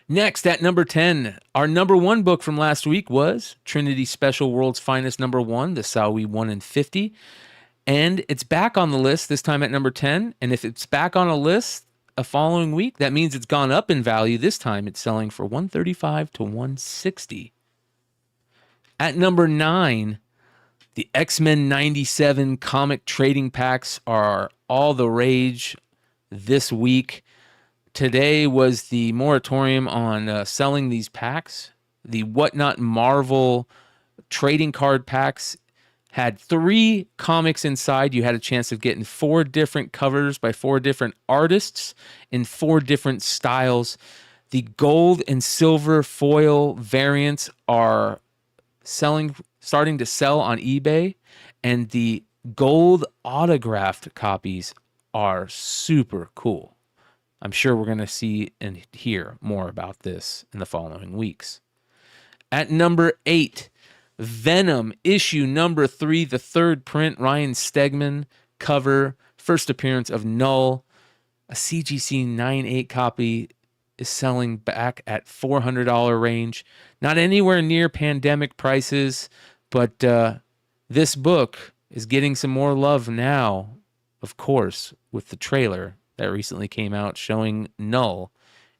Next, at number 10, our number 1 book from last week was Trinity Special World's Finest number 1, the Sawi 1 in 50. And it's back on the list, this time at number 10. And if it's back on a list a following week, that means it's gone up in value. This time it's selling for $135 to $160. At number 9, the X-Men 97 comic trading packs are all the rage this week. Today was the moratorium on selling these packs. The Whatnot Marvel trading card packs had 3 comics inside. You had a chance of getting 4 different covers by 4 different artists in 4 different styles. The gold and silver foil variants are starting to sell on eBay, and the gold autographed copies are super cool. I'm sure we're going to see and hear more about this in the following weeks. At number 8, Venom issue number 3, the 3rd print, Ryan Stegman cover, first appearance of Null, a CGC 9.8 copy. is selling back at $400 range. Not anywhere near pandemic prices, but this book is getting some more love now, of course, with the trailer that recently came out showing Null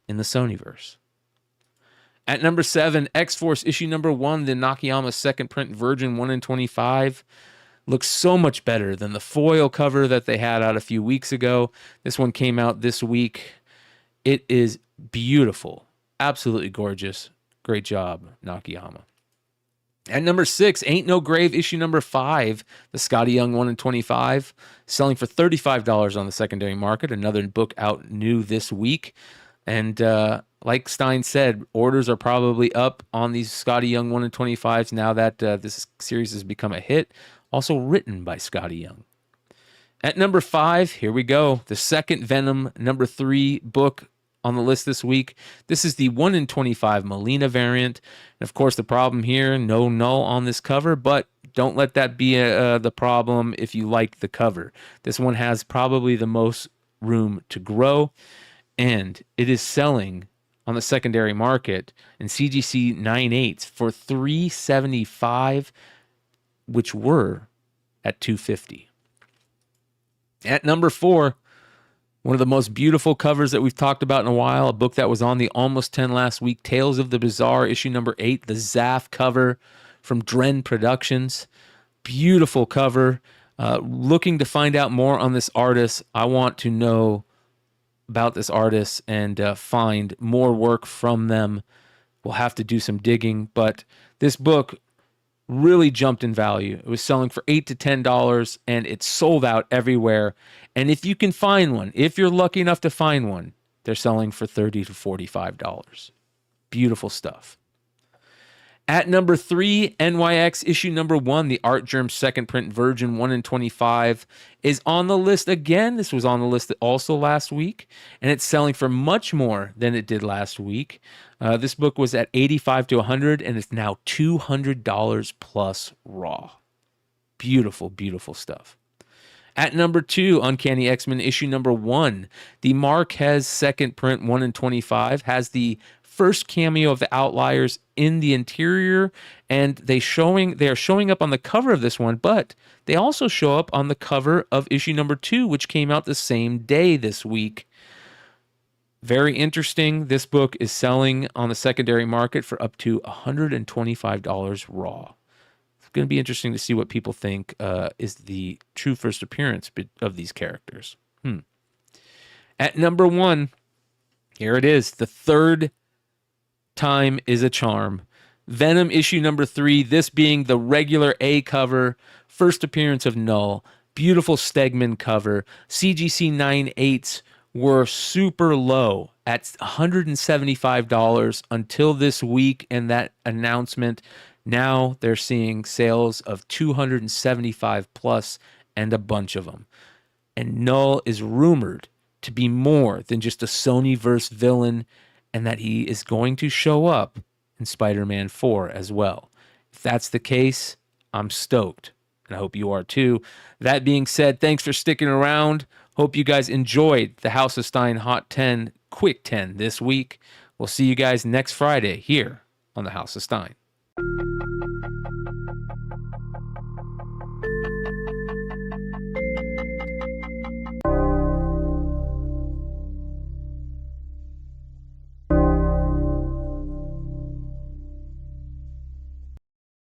in the Sonyverse. At number 7, X-Force issue number 1, the Nakayama second print Virgin 1 in 25. Looks so much better than the foil cover that they had out a few weeks ago. This one came out this week. It is beautiful. Absolutely gorgeous. Great job, Nakayama. At number 6, Ain't No Grave issue number 5, the Scotty Young 1 in 25, selling for $35 on the secondary market. Another book out new this week. And like Stein said, orders are probably up on these Scotty Young 1 in 25s now that this series has become a hit. Also written by Scotty Young. At number 5, here we go. The second Venom number 3 book on the list this week. This is the 1 in 25 Molina variant. And of course, the problem here, no Null on this cover, but don't let that be the problem if you like the cover. This one has probably the most room to grow, and it is selling on the secondary market in CGC 9/8 for $375, which were at $250. At number 4, one of the most beautiful covers that we've talked about in a while, a book that was on the Almost 10 last week, Tales of the Bizarre, issue number 8, the Zaff cover from Dren Productions. Beautiful cover. Looking to find out more on this artist. I want to know about this artist and find more work from them. We'll have to do some digging, but this book really jumped in value. It was selling for $8 to $10, and it's sold out everywhere. And if you can find one, if you're lucky enough to find one, they're selling for $30 to $45. Beautiful stuff. At number 3, NYX issue number 1, the Art Germ second print Virgin 1 in 25 is on the list again. This was on the list also last week, and it's selling for much more than it did last week. This book was at $85 to $100, and it's now $200 plus raw. Beautiful, beautiful stuff. At number 2, Uncanny X-Men issue number 1, the Marquez second print 1 in 25 has the first cameo of the Outliers in the interior, and they are showing up on the cover of this one, but they also show up on the cover of issue number 2, which came out the same day this week. Very interesting. This book is selling on the secondary market for up to $125 raw. It's going to be interesting to see what people think is the true first appearance of these characters. At number 1, here it is, the third time is a charm. Venom issue number 3, this being the regular A cover, first appearance of Null, beautiful Stegman cover. CGC 9/8 were super low at $175 until this week and that announcement. Now they're seeing sales of $275 plus and a bunch of them. And Null is rumored to be more than just a Sonyverse villain, and that he is going to show up in Spider-Man 4 as well. If that's the case, I'm stoked, and I hope you are too. That being said, thanks for sticking around. Hope you guys enjoyed the House of Stein Hot 10, Quick 10 this week. We'll see you guys next Friday here on the House of Stein.